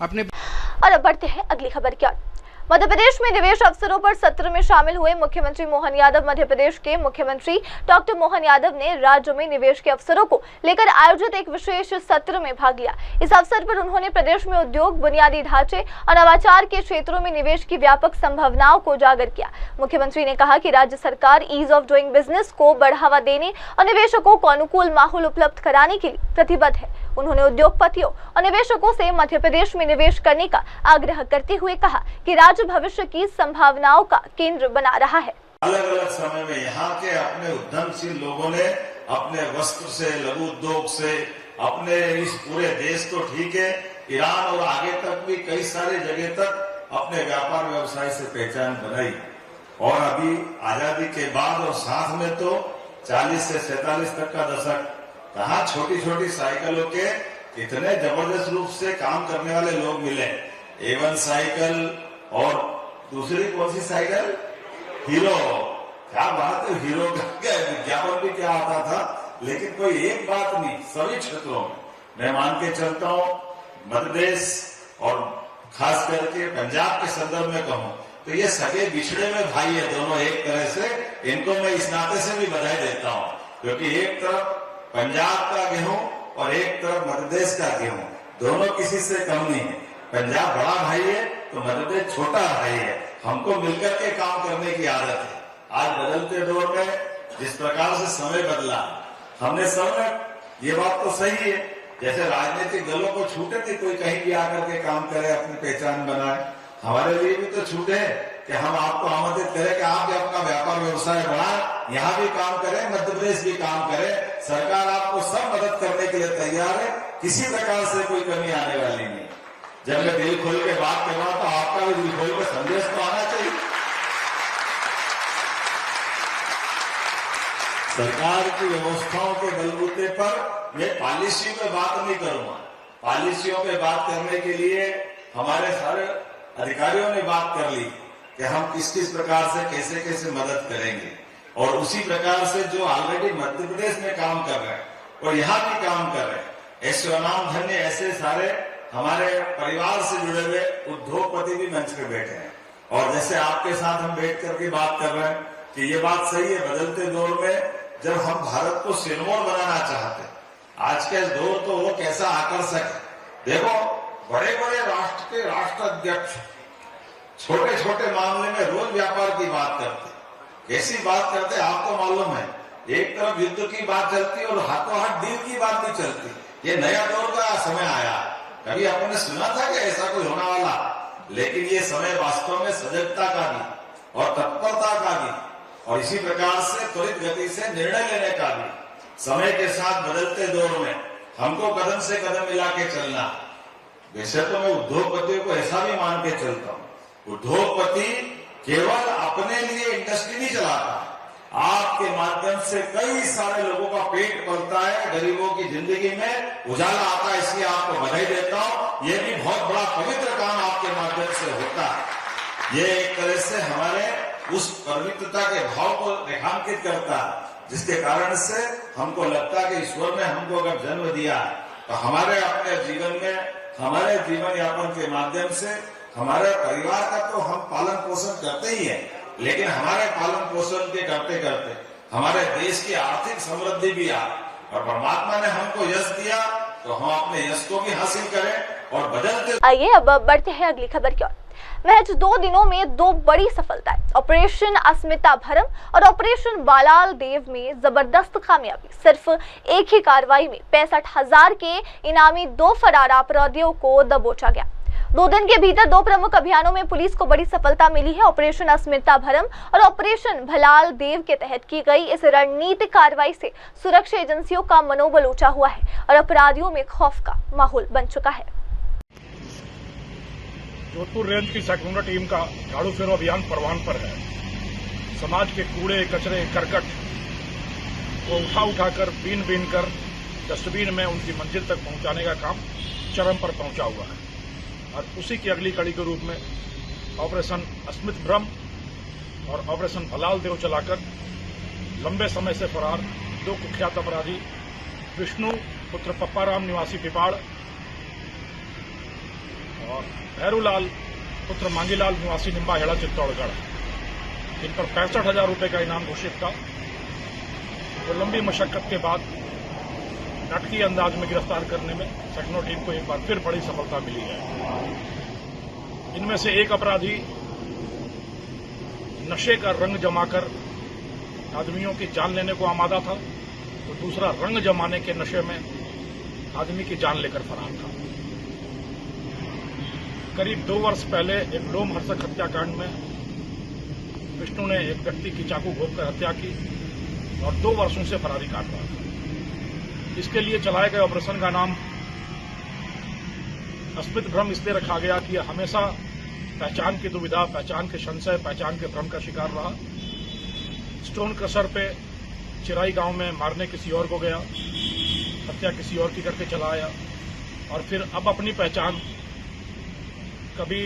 अपने। और अब बढ़ते हैं अगली खबर की ओर। मध्य प्रदेश में निवेश अवसरों पर सत्र में शामिल हुए मुख्यमंत्री मोहन यादव। मध्य प्रदेश के मुख्यमंत्री डॉक्टर मोहन यादव ने राज्य में निवेश के अवसरों को लेकर आयोजित एक विशेष सत्र में भाग लिया। इस अवसर पर उन्होंने प्रदेश में उद्योग, बुनियादी ढांचे और नवाचार के क्षेत्रों में निवेश की व्यापक संभावनाओं को उजागर किया। मुख्यमंत्री ने कहा कि राज्य सरकार ईज ऑफ डूइंग बिजनेस को बढ़ावा देने और निवेशकों को अनुकूल माहौल उपलब्ध कराने के लिए प्रतिबद्ध है। उन्होंने उद्योगपतियों और निवेशकों से मध्य प्रदेश में निवेश करने का आग्रह करते हुए कहा कि राज्य भविष्य की संभावनाओं का केंद्र बना रहा है। अलग अलग समय में यहाँ के अपने उद्यमशील लोगों ने अपने वस्त्र से, लघु उद्योग से, अपने इस पूरे देश तो ठीक है, ईरान और आगे तक भी कई सारी जगह तक अपने व्यापार व्यवसाय से पहचान बनाई। और अभी आजादी के बाद और साथ में तो 40 से 47 तक का दशक, कहाँ छोटी छोटी साइकिलों के इतने जबरदस्त रूप से काम करने वाले लोग मिले। A1 साइकिल और दूसरी कौन सी साइकिल, हीरो। क्या बात है, हीरो का विज्ञापन भी क्या आता था, लेकिन कोई एक बात नहीं, सभी क्षेत्रों में मैं मान के चलता हूँ। मध्य प्रदेश और खास करके पंजाब के संदर्भ में कहूँ तो ये सगे बिछड़े में भाई है दोनों एक तरह से। इनको मैं इस नाते से भी बधाई देता हूँ, क्योंकि एक तरफ पंजाब का गेहूं और एक तरफ मध्य प्रदेश का गेहूं, दोनों किसी से कम नहीं है। पंजाब बड़ा भाई है तो मध्य प्रदेश छोटा भाई है। हमको मिलकर के काम करने की आदत है। आज बदलते दौर में जिस प्रकार से समय बदला, हमने सब ये बात तो सही है, जैसे राजनीतिक दलों को छूटे थी कोई कहीं भी आकर के काम करे, अपनी पहचान बनाए, हमारे लिए भी तो छूट है कि हम आपको आमंत्रित करें कि आप भी अपना व्यापार व्यवसाय बढ़ाएं, यहाँ भी काम करें, मध्य प्रदेश भी काम करे। सरकार आपको सब मदद करने के लिए तैयार है, किसी प्रकार से कोई कमी आने वाली नहीं। जब मैं दिल खोल के बात कर रहा हूं तो आपका भी दिल खोल के संदेश तो आना चाहिए। सरकार की व्यवस्थाओं के बलबूते पर मैं पॉलिसियों पे बात नहीं करूंगा। पॉलिसियों पे बात करने के लिए हमारे सारे अधिकारियों ने बात कर ली कि हम किस किस प्रकार से कैसे कैसे मदद करेंगे, और उसी प्रकार से जो ऑलरेडी मध्य प्रदेश में काम कर रहे हैं और यहाँ भी काम कर रहे हैं, ऐसे अनाम धन्य ऐसे सारे हमारे परिवार से जुड़े हुए उद्योगपति भी मंच पे बैठे हैं। और जैसे आपके साथ हम बैठ करके बात कर रहे हैं कि ये बात सही है, बदलते दौर में जब हम भारत को सिरमौर बनाना चाहते हैं, आज के दौर तो वो कैसा आकर्षक है। देखो बड़े बड़े राष्ट्र के राष्ट्राध्यक्ष छोटे छोटे मामले में रोज व्यापार की बात करते, कैसी बात करते आपको मालूम है। एक तरफ युद्ध की बात चलती और हाथों हाथ डील की बात भी चलती। ये नया दौर का समय आया, कभी आपने सुना था कि ऐसा कोई होने वाला, लेकिन ये समय वास्तव में सजगता का भी और तत्परता का भी और इसी प्रकार से त्वरित गति से निर्णय लेने का भी, समय के साथ बदलते दौर में हमको कदम से कदम मिला के चलना। वैसे तो मैं उद्योगपतियों को ऐसा भी मान के चलता हूँ, उद्योगपति केवल अपने लिए इंडस्ट्री नहीं चलाता, आपके माध्यम से कई सारे लोगों का पेट पलता है, गरीबों की जिंदगी में उजाला आता है। इसलिए आपको बधाई देता हूँ। ये भी बहुत बड़ा पवित्र काम आपके माध्यम से होता है। ये एक तरह से हमारे उस पवित्रता के भाव को रेखांकित करता है, जिसके कारण से हमको लगता है कि ईश्वर ने हमको अगर जन्म दिया तो हमारे अपने जीवन में, हमारे जीवन यापन के माध्यम से हमारे परिवार का तो हम पालन पोषण करते ही हैं, लेकिन हमारे पालन पोषण के करते करते हमारे देश की आर्थिक समृद्धि भी आ, और परमात्मा ने हमको यश दिया तो हम अपने यश को भी हासिल करें और बदलते। आइए अब बढ़ते हैं अगली खबर की ओर। महज 2 दिनों में 2 बड़ी सफलताएं, ऑपरेशन अस्मिता भरम और ऑपरेशन बालाल देव में जबरदस्त कामयाबी। सिर्फ एक ही कार्रवाई में 65,000 के इनामी 2 फरार अपराधियों को दबोचा गया। 2 दिन के भीतर 2 प्रमुख अभियानों में पुलिस को बड़ी सफलता मिली है। ऑपरेशन अस्मिता भरम और ऑपरेशन भलाल देव के तहत की गई इस रणनीतिक कार्रवाई से सुरक्षा एजेंसियों का मनोबल ऊंचा हुआ है और अपराधियों में खौफ का माहौल बन चुका है। जोधपुर रेंज की सेक्टर टीम का झाड़ू फेरो अभियान परवान पर है। समाज के कूड़े कचरे करकट को उठाकर बीन कर डस्टबिन में उनकी मंजिल तक पहुंचाने का काम चरम पर पहुंचा हुआ है। और उसी की अगली कड़ी के रूप में ऑपरेशन अस्मित भ्रम और ऑपरेशन भलाल देव चलाकर लंबे समय से फरार 2 कुख्यात अपराधी विष्णु पुत्र पप्पाराम निवासी पिपाड़ और भैरूलाल पुत्र मांगीलाल निवासी निम्बा हेड़ा चित्तौड़गढ़, इन पर 65,000 रुपए का इनाम घोषित था। तो लंबी मशक्कत के बाद नाटकीय अंदाज में गिरफ्तार करने में सेक्नो टीम को एक बार फिर बड़ी सफलता मिली है। इनमें से एक अपराधी नशे का रंग जमाकर आदमियों की जान लेने को आमादा था, तो दूसरा रंग जमाने के नशे में आदमी की जान लेकर फरार था। करीब 2 वर्ष पहले एक लोमहर्षक हत्याकांड में विष्णु ने एक व्यक्ति की चाकू घोंपकर हत्या की और 2 वर्षों से फरारी काट रहा था। इसके लिए चलाए गए ऑपरेशन का नाम अस्मित भ्रम इसलिए रखा गया कि यह हमेशा पहचान की दुविधा, पहचान के संशय, पहचान के भ्रम का शिकार रहा। स्टोन क्रशर पे चिराई गांव में मारने किसी और को गया, हत्या किसी और की करके चला आया और फिर अब अपनी पहचान कभी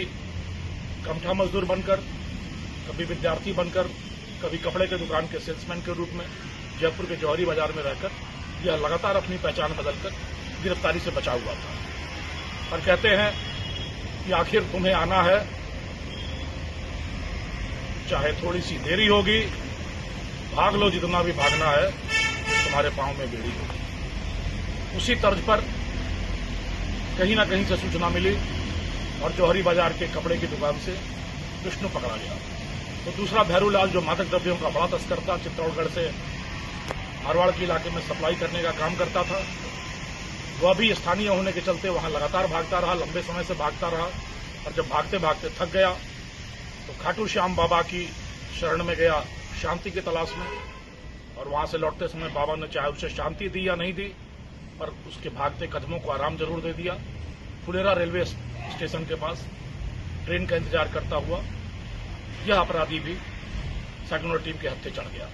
कमठा मजदूर बनकर, कभी विद्यार्थी बनकर, कभी कपड़े के दुकान के सेल्समैन के रूप में जयपुर के जौहरी बाजार में रहकर यह लगातार अपनी पहचान बदलकर गिरफ्तारी से बचा हुआ था। और कहते हैं कि आखिर तुम्हें आना है, चाहे थोड़ी सी देरी होगी, भाग लो जितना भी भागना है, तुम्हारे पांव में बेड़ी होगी। उसी तर्ज पर कहीं ना कहीं से सूचना मिली और जौहरी बाजार के कपड़े की दुकान से विष्णु पकड़ा गया। तो दूसरा भैरूलाल, जो मादक द्रव्यों का बड़ा तस्कर था, चित्तौड़गढ़ से मारवाड़ के इलाके में सप्लाई करने का काम करता था, वह भी स्थानीय होने के चलते वहां लगातार भागता रहा, लंबे समय से भागता रहा और जब भागते भागते थक गया तो खाटू श्याम बाबा की शरण में गया शांति की तलाश में। और वहां से लौटते समय बाबा ने चाहे उसे शांति दी या नहीं दी, पर उसके भागते कदमों को आराम जरूर दे दिया। फुलेरा रेलवे स्टेशन के पास ट्रेन का इंतजार करता हुआ यह अपराधी भी सेक्नो टीम के हत्थे चढ़ गया।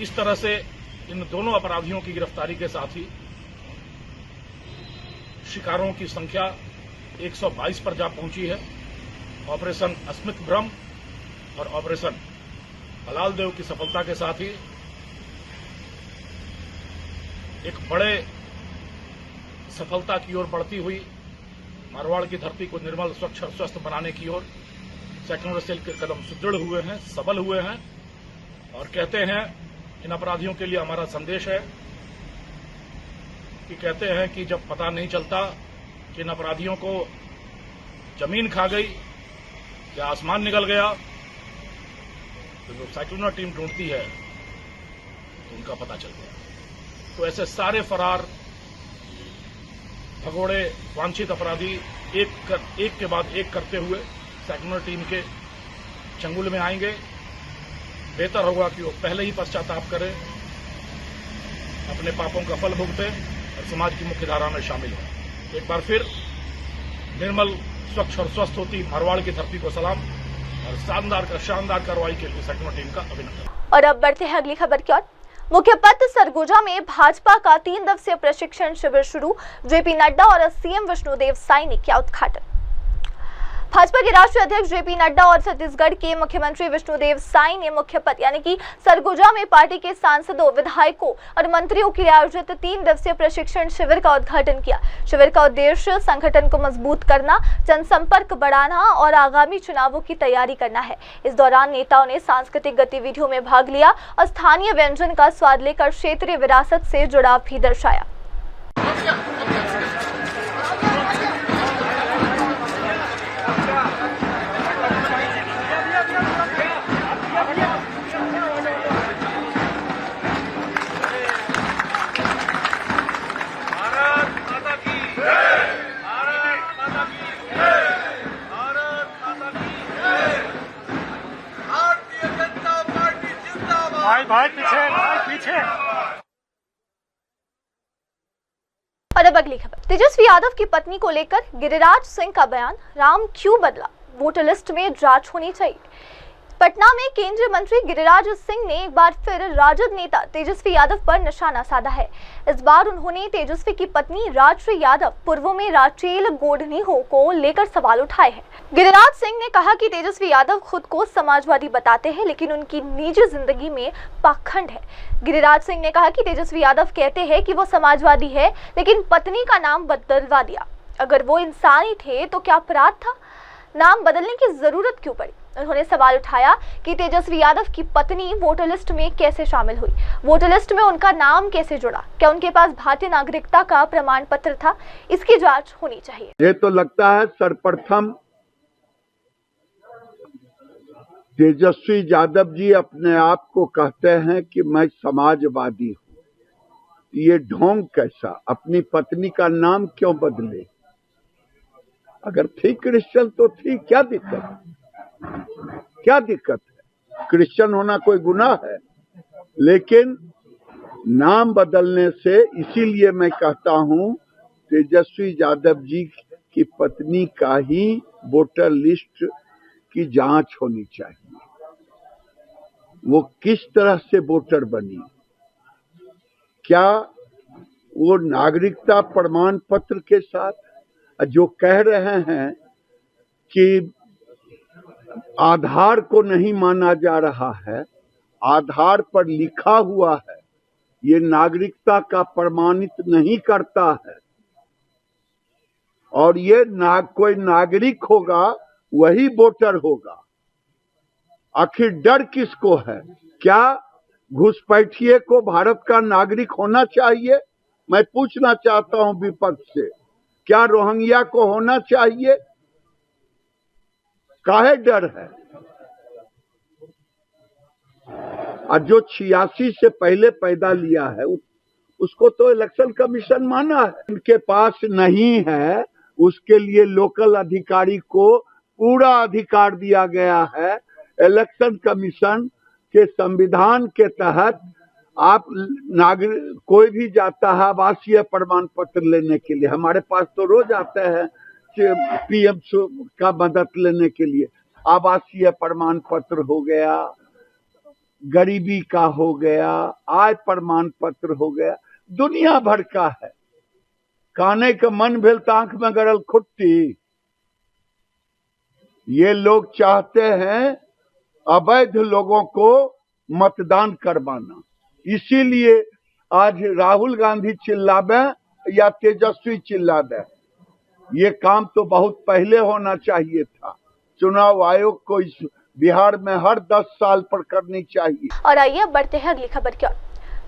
इस तरह से इन दोनों अपराधियों की गिरफ्तारी के साथ ही शिकारों की संख्या 122 पर जा पहुंची है। ऑपरेशन अस्मित भ्रम और ऑपरेशन हलाल देव की सफलता के साथ ही एक बड़े सफलता की ओर बढ़ती हुई मारवाड़ की धरती को निर्मल, स्वच्छ और स्वस्थ बनाने की ओर सेक्नो सेल के कदम सुदृढ़ हुए हैं, सबल हुए हैं। और कहते हैं, इन अपराधियों के लिए हमारा संदेश है कि कहते हैं कि जब पता नहीं चलता कि इन अपराधियों को जमीन खा गई या आसमान निकल गया, तो जो सेक्नो टीम ढूंढती है तो उनका पता चल गया। तो ऐसे सारे फरार भगोड़े वांछित अपराधी एक के बाद एक करते हुए सेक्नो टीम के चंगुल में आएंगे। बेहतर होगा कि वो पहले ही पश्चाताप करें, अपने पापों का फल भुगते और समाज की मुख्य धारा में शामिल हो। एक बार फिर निर्मल, स्वच्छ और स्वस्थ होती मारवाड़ की धरती को सलाम और शानदार कार्रवाई के लिए सेक्नो टीम का अभिनंदन। और अब बढ़ते हैं अगली खबर की ओर। मुख्य पथ सरगुजा में भाजपा का 3 दिवसीय प्रशिक्षण शिविर शुरू, जेपी नड्डा और सीएम विष्णुदेव साई ने किया उद्घाटन। भाजपा के राष्ट्रीय अध्यक्ष जेपी नड्डा और छत्तीसगढ़ के मुख्यमंत्री विष्णुदेव साई ने मुख्य पथ यानी कि सरगुजा में पार्टी के सांसदों, विधायकों और मंत्रियों के लिए आयोजित 3 दिवसीय प्रशिक्षण शिविर का उद्घाटन किया। शिविर का उद्देश्य संगठन को मजबूत करना, जनसंपर्क बढ़ाना और आगामी चुनावों की तैयारी करना है। इस दौरान नेताओं ने सांस्कृतिक गतिविधियों में भाग लिया और स्थानीय व्यंजन का स्वाद लेकर क्षेत्रीय विरासत से जुड़ाव भी दर्शाया। भाई पीछे। और अब अगली खबर। तेजस्वी यादव की पत्नी को लेकर गिरिराज सिंह का बयान, राम क्यों बदला, वोटर लिस्ट में जांच होनी चाहिए। पटना में केंद्रीय मंत्री गिरिराज सिंह ने एक बार फिर राजद नेता तेजस्वी यादव पर निशाना साधा है। इस बार उन्होंने तेजस्वी की पत्नी राजश्री यादव पूर्व में राचेल गोढ़नी को लेकर सवाल उठाए हैं। गिरिराज सिंह ने कहा कि तेजस्वी यादव खुद को समाजवादी बताते हैं, लेकिन उनकी निजी जिंदगी में पाखंड है। गिरिराज सिंह ने कहा कि तेजस्वी यादव कहते हैं कि वो समाजवादी है, लेकिन पत्नी का नाम बदलवा दिया। अगर वो इंसानी थे तो क्या अपराध था? नाम बदलने की जरूरत क्यों पड़ी। उन्होंने सवाल उठाया कि तेजस्वी यादव की पत्नी वोटर लिस्ट में कैसे शामिल हुई, वोटर लिस्ट में उनका नाम कैसे जुड़ा, क्या उनके पास भारतीय नागरिकता का प्रमाण पत्र था, इसकी जांच होनी चाहिए। ये तो लगता है सर्वप्रथम तेजस्वी यादव जी अपने आप को कहते हैं कि मैं समाजवादी हूं। ये ढोंग कैसा, अपनी पत्नी का नाम क्यों बदले? अगर थी क्रिश्चियन तो थी, क्या दिक्कत है? क्रिश्चियन होना कोई गुनाह है? लेकिन नाम बदलने से, इसीलिए मैं कहता हूं तेजस्वी यादव जी की पत्नी का ही वोटर लिस्ट की जांच होनी चाहिए। वो किस तरह से वोटर बनी, क्या वो नागरिकता प्रमाण पत्र के साथ? जो कह रहे हैं कि आधार को नहीं माना जा रहा है, आधार पर लिखा हुआ है, ये नागरिकता का प्रमाणित नहीं करता है। और ये कोई नागरिक होगा वही वोटर होगा। आखिर डर किसको है? क्या घुसपैठिए को भारत का नागरिक होना चाहिए? मैं पूछना चाहता हूं विपक्ष से, क्या रोहिंग्या को होना चाहिए? काहे डर है? और जो 86 से पहले पैदा लिया है उसको तो इलेक्शन कमीशन माना है, उनके पास नहीं है। उसके लिए लोकल अधिकारी को पूरा अधिकार दिया गया है। इलेक्शन कमीशन के संविधान के तहत आप नागरिक कोई भी जाता है आवासीय प्रमाण पत्र लेने के लिए। हमारे पास तो रोज आते हैं पीएम का मदद लेने के लिए। आवासीय प्रमाण पत्र हो गया, गरीबी का हो गया, आय प्रमाण पत्र हो गया, दुनिया भर का है। काने का मन भेल तो आंख में गड़ल खुट्टी। ये लोग चाहते हैं अवैध लोगों को मतदान करवाना। इसीलिए आज राहुल गांधी चिल्लावे या तेजस्वी चिल्लावे, ये काम तो बहुत पहले होना चाहिए था। चुनाव आयोग को इस बिहार में हर 10 साल पर करनी चाहिए। और आइए बढ़ते हैं अगली खबर की ओर।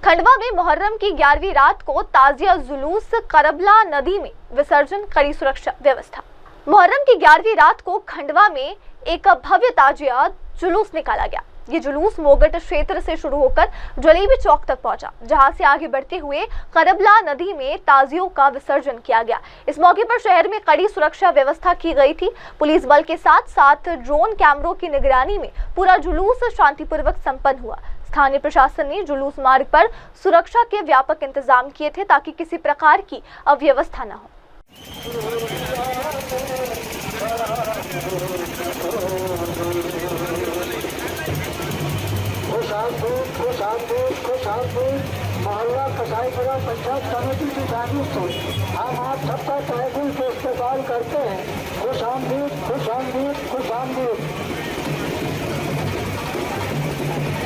खंडवा में मुहर्रम की 11वीं रात को ताजिया जुलूस करबला नदी में विसर्जन, कड़ी सुरक्षा व्यवस्था। मुहर्रम की 11वीं रात को खंडवा में एक भव्य ताजिया जुलूस निकाला गया। ये जुलूस मोगट क्षेत्र से शुरू होकर जलेबी चौक तक पहुंचा, जहां से आगे बढ़ते हुए करबला नदी में ताजियों का विसर्जन किया गया। इस मौके पर शहर में कड़ी सुरक्षा व्यवस्था की गई थी। पुलिस बल के साथ साथ ड्रोन कैमरों की निगरानी में पूरा जुलूस शांतिपूर्वक संपन्न हुआ। स्थानीय प्रशासन ने जुलूस मार्ग पर सुरक्षा के व्यापक इंतजाम किए थे ताकि किसी प्रकार की अव्यवस्था न हो। मोहल्ला कसाईपुरा पंचायत समिति की जानिब से हम आप सबका तहसील से इस्तेमाल करते हैं। खुश आमदीद, खुश आमदीद, खुश आमदीद।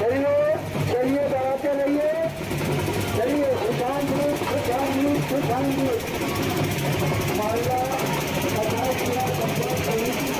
चलिए चलिए बढ़ाते रहिए, चलिए खुश आमदीद, खुश आमदीद, खुश आमदीद। मोहल्ला कसाईपुरा पंचायत समिति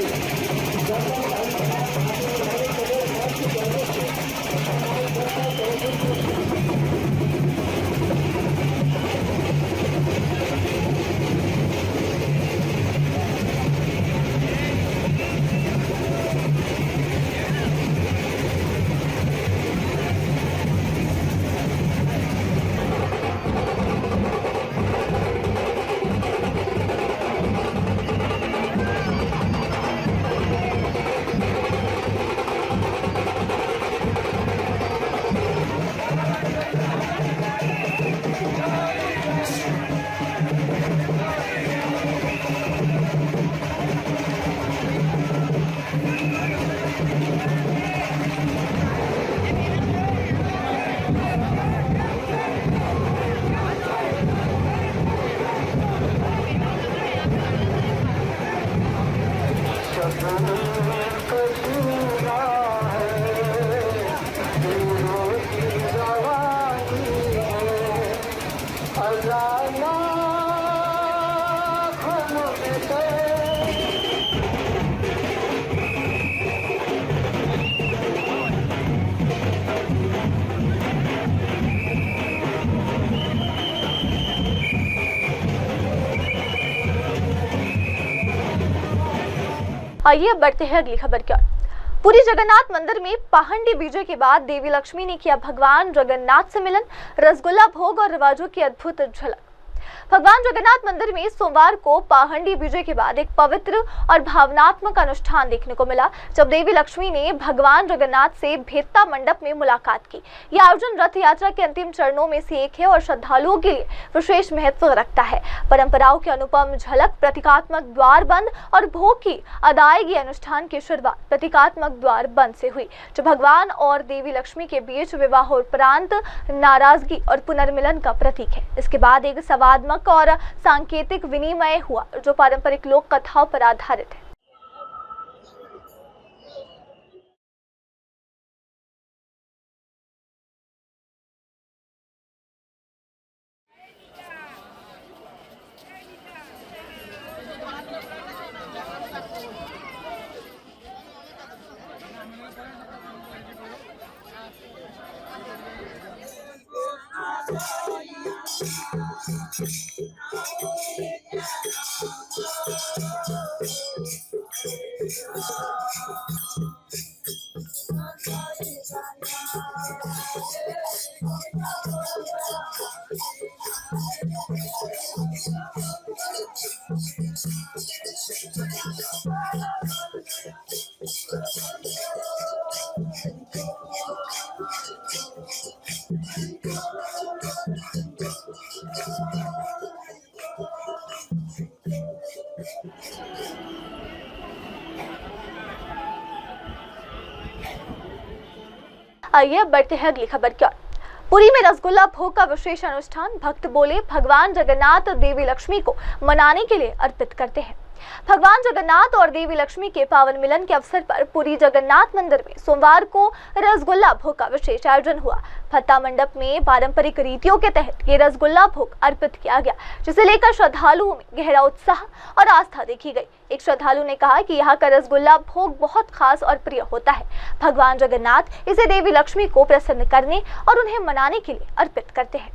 आइए अब बढ़ते हैं अगली खबर की ओर। पुरी जगन्नाथ मंदिर में पाहंडी विजय के बाद देवी लक्ष्मी ने किया भगवान जगन्नाथ से मिलन, रसगुल्ला भोग और रिवाजों की अद्भुत झलक। भगवान जगन्नाथ मंदिर में सोमवार को पाहंडी विजय के बाद एक पवित्र और भावनात्मक अनुष्ठान देखने को मिला, जब देवी लक्ष्मी ने भगवान जगन्नाथ से भेत्ता मंडप में मुलाकात की। यह आयोजन रथ यात्रा के अंतिम चरणों में से एक है और श्रद्धालुओं के लिए विशेष महत्व रखता है। परंपराओं की अनुपम झलक, प्रतीकात्मक द्वार बंद और भोग की अदायगी। अनुष्ठान की शुरुआत प्रतीकात्मक द्वार बंद से हुई, जो भगवान और देवी लक्ष्मी के बीच विवाहोपरांत नाराजगी और पुनर्मिलन का प्रतीक है। इसके बाद एक संवादात्मक और सांकेतिक विनिमय हुआ, जो पारंपरिक लोक कथाओं पर आधारित है। आइए अब बढ़ते हैं अगली खबर की ओर। पुरी में रसगुल्ला भोग का विशेष अनुष्ठान। भक्त बोले भगवान जगन्नाथ देवी लक्ष्मी को मनाने के लिए अर्पित करते हैं। भगवान जगन्नाथ और देवी लक्ष्मी के पावन मिलन के अवसर पर पुरी जगन्नाथ मंदिर में सोमवार को रसगुल्ला भोग का विशेष आयोजन हुआ। भत्ता मंडप में पारंपरिक रीतियों के तहत ये रसगुल्ला भोग अर्पित किया गया, जिसे लेकर श्रद्धालुओं में गहरा उत्साह और आस्था देखी गई। एक श्रद्धालु ने कहा कि यहाँ का रसगुल्ला भोग बहुत खास और प्रिय होता है। भगवान जगन्नाथ इसे देवी लक्ष्मी को प्रसन्न करने और उन्हें मनाने के लिए अर्पित करते हैं।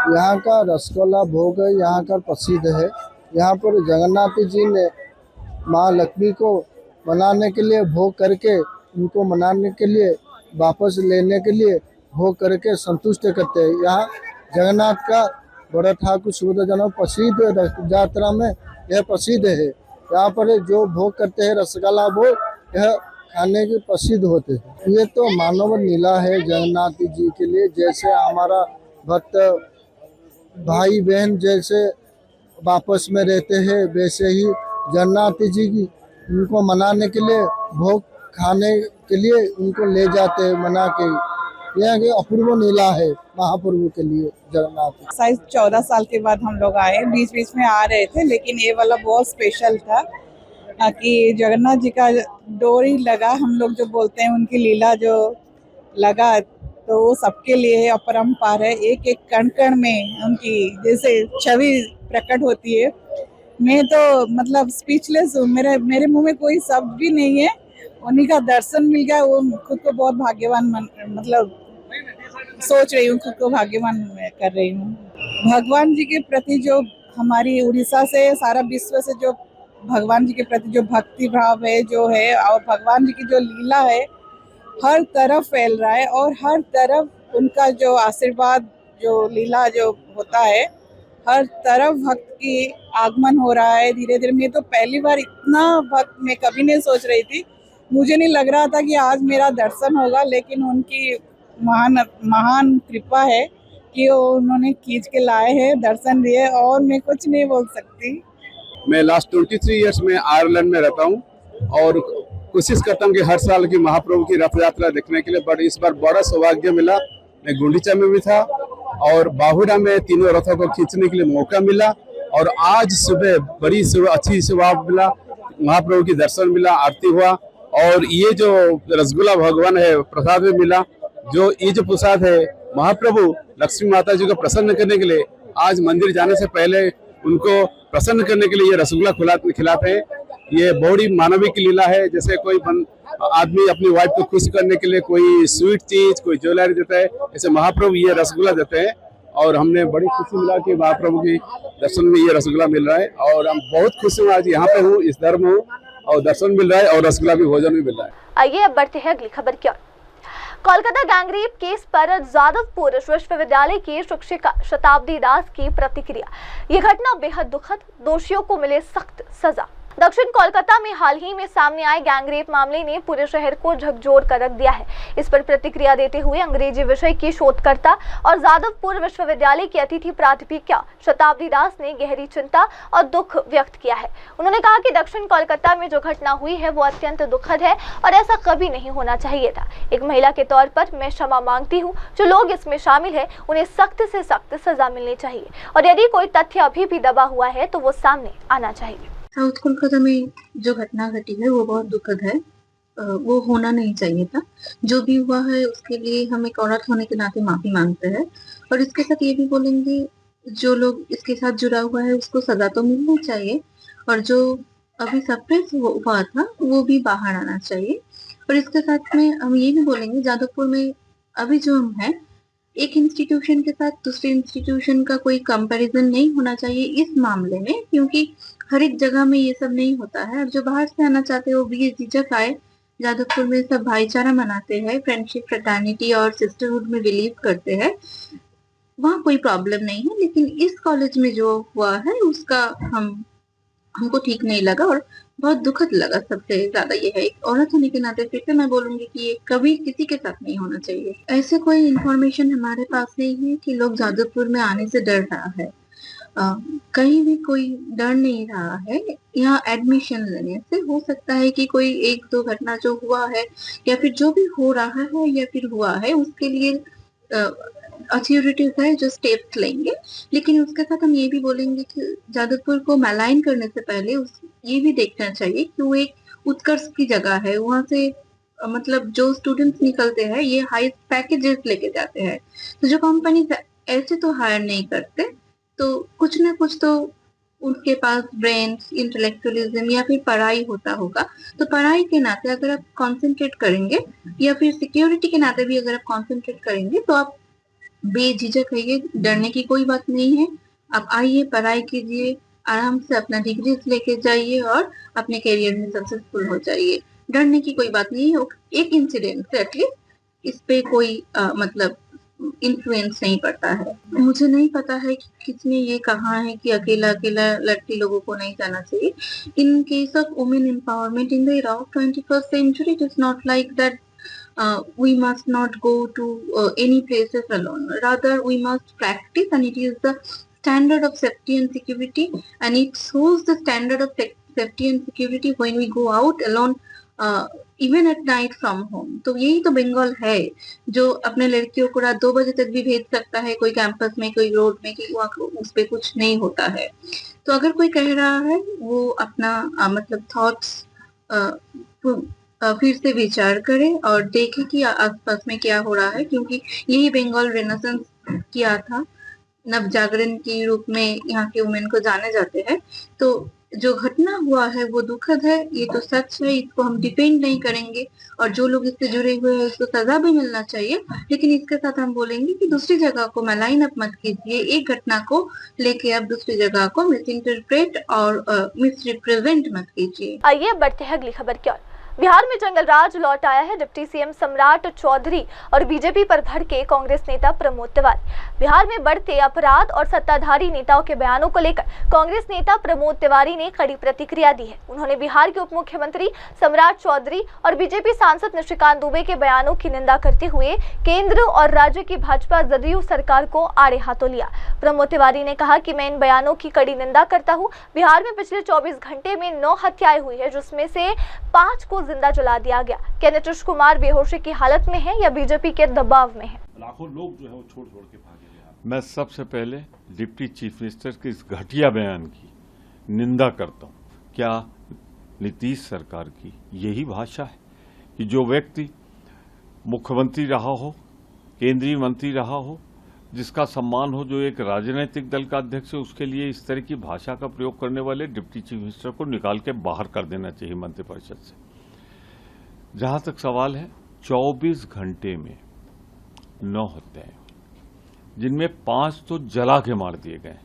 यहाँ का रसगुल्ला भोग यहाँ का प्रसिद्ध है। यहाँ पर जगन्नाथ जी ने माँ लक्ष्मी को मनाने के लिए भोग करके, उनको मनाने के लिए वापस लेने के लिए भोग करके संतुष्ट करते हैं। यहाँ जगन्नाथ का बड़ा ठाकुर सुविधाजनक प्रसिद्ध रथ यात्रा में यह प्रसिद्ध है। यहाँ पर जो भोग करते हैं रसगुल्ला भोग, यह खाने के प्रसिद्ध होते हैं। ये तो मानव लीला है जगन्नाथ जी के लिए। जैसे हमारा भक्त भाई बहन जैसे वापस में रहते हैं, वैसे ही जगन्नाथ जी की उनको मनाने के लिए भोग खाने के लिए उनको ले जाते हैं मना के। यह अपूर्व लीला है महाप्रभु के लिए जगन्नाथ। शायद 14 साल के बाद हम लोग आए, बीच बीच में आ रहे थे, लेकिन ये वाला बहुत स्पेशल था कि जगन्नाथ जी का डोरी लगा, हम लोग जो बोलते हैं उनकी लीला जो लगा, तो वो सबके लिए अपरंपार है। एक एक कण कण में उनकी जैसे छवि प्रकट होती है। मैं तो मतलब स्पीचलेस हूँ, मेरे मुंह में कोई शब्द भी नहीं है। उन्हीं का दर्शन मिल गया, वो खुद को बहुत भाग्यवान मतलब सोच रही हूँ, खुद को भाग्यवान कर रही हूँ। भगवान जी के प्रति जो हमारी उड़ीसा से सारा विश्व से जो भगवान जी के प्रति जो भक्ति भाव है जो है, और भगवान जी की जो लीला है हर तरफ फैल रहा है, और हर तरफ उनका जो आशीर्वाद जो लीला जो होता है, हर तरफ भक्त की आगमन हो रहा है धीरे धीरे। मैं तो पहली बार इतना भक्त मैं कभी नहीं सोच रही थी, मुझे नहीं लग रहा था कि आज मेरा दर्शन होगा, लेकिन उनकी महान कृपा है कि उन्होंने खींच के लाए हैं, दर्शन दिए, और मैं कुछ नहीं बोल सकती। मैं लास्ट 23 इयर्स में आयरलैंड में रहता हूँ और कोशिश करता हूँ कि हर साल की महाप्रभु की रथ यात्रा देखने के लिए, बट इस बार बड़ा सौभाग्य मिला। मैं गुंडीचा में भी था और बाहुड़ा में तीनों रथों को खींचने के लिए मौका मिला, और आज सुबह बड़ी अच्छी सुबह मिला, महाप्रभु की दर्शन मिला, आरती हुआ, और ये जो रसगुल्ला भगवान है प्रसाद में मिला। जो ये जो प्रसाद है महाप्रभु लक्ष्मी माता जी को प्रसन्न करने के लिए, आज मंदिर जाने से पहले उनको प्रसन्न करने के लिए ये रसगुल्ला खिलाते हैं। ये बड़ी मानवीय की लीला है। जैसे कोई आदमी अपनी वाइफ को खुश करने के लिए कोई स्वीट चीज, कोई ज्वेलरी देता है, ऐसे महाप्रभु ये रसगुल्ला देते हैं, और हमने बड़ी खुशी मिला कि महाप्रभु की दर्शन में ये रसगुल्ला मिल रहा है, और हम बहुत खुश हूँ आज यहाँ पे हूँ, इस धर्म हूँ, और दर्शन मिल रहा है और रसगुल्ला भी भोजन भी मिल रहा है। आइए अब बढ़ते हैं अगली खबर की ओर। कोलकाता गैंगरेप केस पर जादवपुर विश्वविद्यालय की शिक्षिका शताब्दी दास की प्रतिक्रिया। ये घटना बेहद दुखद, दोषियों को मिले सख्त सजा। दक्षिण कोलकाता में हाल ही में सामने आए गैंगरेप मामले ने पूरे शहर को झकझोर कर रख दिया है। इस पर प्रतिक्रिया देते हुए अंग्रेजी विषय की शोधकर्ता और जादवपुर विश्वविद्यालय की अतिथि प्राध्यापिका शताब्दी दास ने गहरी चिंता और दुख व्यक्त किया है। उन्होंने कहा कि दक्षिण कोलकाता में जो घटना हुई है वो अत्यंत दुखद है और ऐसा कभी नहीं होना चाहिए था। एक महिला के तौर पर मैं क्षमा मांगती हूँ। जो लोग इसमें शामिल है उन्हें सख्त से सख्त सजा मिलनी चाहिए और यदि कोई तथ्य अभी भी दबा हुआ है तो वो सामने आना चाहिए। साउथ कोलकाता में जो घटना घटी है वो बहुत दुखद है। वो होना नहीं चाहिए था। जो भी हुआ है उसके लिए हम एक औरत होने के नाते माफी मांगते हैं और इसके साथ ये भी बोलेंगे जो लोग इसके साथ जुड़ा हुआ है उसको सजा तो मिलनी चाहिए और जो अभी सप्रेस हुआ था वो भी बाहर आना चाहिए। और इसके साथ में हम ये भी बोलेंगे जादवपुर में अभी जो हम हैं एक इंस्टीट्यूशन के साथ दूसरे इंस्टीट्यूशन का कोई कंपैरिजन नहीं होना चाहिए इस मामले में, क्योंकि हर एक जगह में ये सब नहीं होता है। और जो बाहर से आना चाहते हैं वो भी ये झिझक आए। जादवपुर में सब भाईचारा मनाते हैं, फ्रेंडशिप, फ्रेटर्निटी और सिस्टरहुड में बिलीव करते हैं, वहाँ कोई प्रॉब्लम नहीं है। लेकिन इस कॉलेज में जो हुआ है उसका हमको ठीक नहीं लगा और बहुत दुखद लगा। सबसे ज्यादा ये है एक औरत होने के नाते फिर से मैं बोलूंगी कि ये कभी किसी के साथ नहीं होना चाहिए। ऐसे कोई इन्फॉर्मेशन हमारे पास नहीं है कि लोग जादवपुर में आने से डर रहा है। कहीं भी कोई डर नहीं रहा है। यहाँ एडमिशन लेने से हो सकता है कि कोई एक दो घटना जो हुआ है या फिर जो भी हो रहा है या फिर हुआ है उसके लिए अथॉरिटीज है जो स्टेप्स लेंगे। लेकिन उसके साथ हम ये भी बोलेंगे कि जादवपुर को मैलाइन करने से पहले ये भी देखना चाहिए कि वो एक उत्कर्ष की जगह है। वहाँ से मतलब जो स्टूडेंट्स निकलते हैं ये हाई पैकेजेस लेके जाते हैं, तो जो कंपनी ऐसे तो हायर नहीं करते, तो कुछ ना कुछ तो उनके पास ब्रेन, इंटेलेक्चुअलिज्म या फिर पढ़ाई होता होगा। तो पढ़ाई के नाते अगर आप कॉन्सेंट्रेट करेंगे या फिर सिक्योरिटी के नाते भी अगर आप कॉन्सेंट्रेट करेंगे तो आप बेझिझक रहिए, डरने की कोई बात नहीं है। आप आइए, पढ़ाई कीजिए, आराम से अपना डिग्रीज लेके जाइए और अपने करियर में सक्सेसफुल हो जाइए। डरने की कोई बात नहीं है। एक इंसिडेंट से एटलीस्ट इस पे कोई मतलब इन्फ्लुएंस नहीं पड़ता है। मुझे नहीं पता है कि किसने ये कहा है कि अकेला लड़की लोगों को नहीं जाना चाहिए। In case of women empowerment in the era of 21st century, it is not like that we must not go to any places alone. Rather, we must practice, and it is the standard of safety and security, and it shows the standard of safety and security when we go out alone, even at night from home. तो यही तो बंगाल है जो अपने लड़कियों को रात 2 बजे तक भी भेज सकता है कोई कैंपस में, कोई रोड में, कि वहाँ उस पे कुछ नहीं होता है। तो अगर कोई कह रहा है वो अपना मतलब थॉट्स फिर से विचार करे और देखे कि आसपास में क्या हो रहा है, क्योंकि यही बंगाल रेनेसेंस किया था, नव जागरण के रूप में यहाँ के वुमेन को जाने जाते हैं। तो जो घटना हुआ है वो दुखद है, ये तो सच है, इसको हम डिपेंड नहीं करेंगे और जो लोग इससे जुड़े हुए हैं उसको सजा भी मिलना चाहिए। लेकिन इसके साथ हम बोलेंगे कि दूसरी जगह को मैलाइन अप मत कीजिए। एक घटना को लेके आप दूसरी जगह को मिस इंटरप्रेट और मिस रिप्रेजेंट मत कीजिए। आइए बढ़ते हैं अगली खबर की ओर। बिहार में जंगल राज लौट आया है। डिप्टी सीएम सम्राट चौधरी और बीजेपी पर भड़के कांग्रेस नेता प्रमोद तिवारी। बिहार में बढ़ते अपराध और सत्ताधारी नेताओं के बयानों को लेकर कांग्रेस नेता प्रमोद तिवारी ने कड़ी प्रतिक्रिया दी है। उन्होंने बिहार के उप मुख्यमंत्री सम्राट चौधरी और बीजेपी सांसद निशिकांत दुबे के बयानों की निंदा करते हुए केंद्र और राज्य की भाजपा जदयू सरकार को आड़े हाथों लिया। प्रमोद तिवारी ने कहा कि मैं इन बयानों की कड़ी निंदा करता हूँ। बिहार में पिछले 24 घंटे में 9 हत्याएं हुई है, जिसमें से 5 को जिंदा जला दिया गया। क्या नीतीश कुमार बेहोशी की हालत में है या बीजेपी के दबाव में है? लाखों लोग जो है वो छोड़ के भागे। मैं सबसे पहले डिप्टी चीफ मिनिस्टर के इस घटिया बयान की निंदा करता हूं। क्या नीतीश सरकार की यही भाषा है कि जो व्यक्ति मुख्यमंत्री रहा हो, केंद्रीय मंत्री रहा हो, जिसका सम्मान हो, जो एक राजनीतिक दल का अध्यक्ष है, उसके लिए इस तरह की भाषा का प्रयोग करने वाले डिप्टी चीफ मिनिस्टर को निकाल के बाहर कर देना चाहिए मंत्रिपरिषद से। जहां तक सवाल है, 24 घंटे में 9 हत्याएं, जिनमें 5 तो जला के मार दिए गए।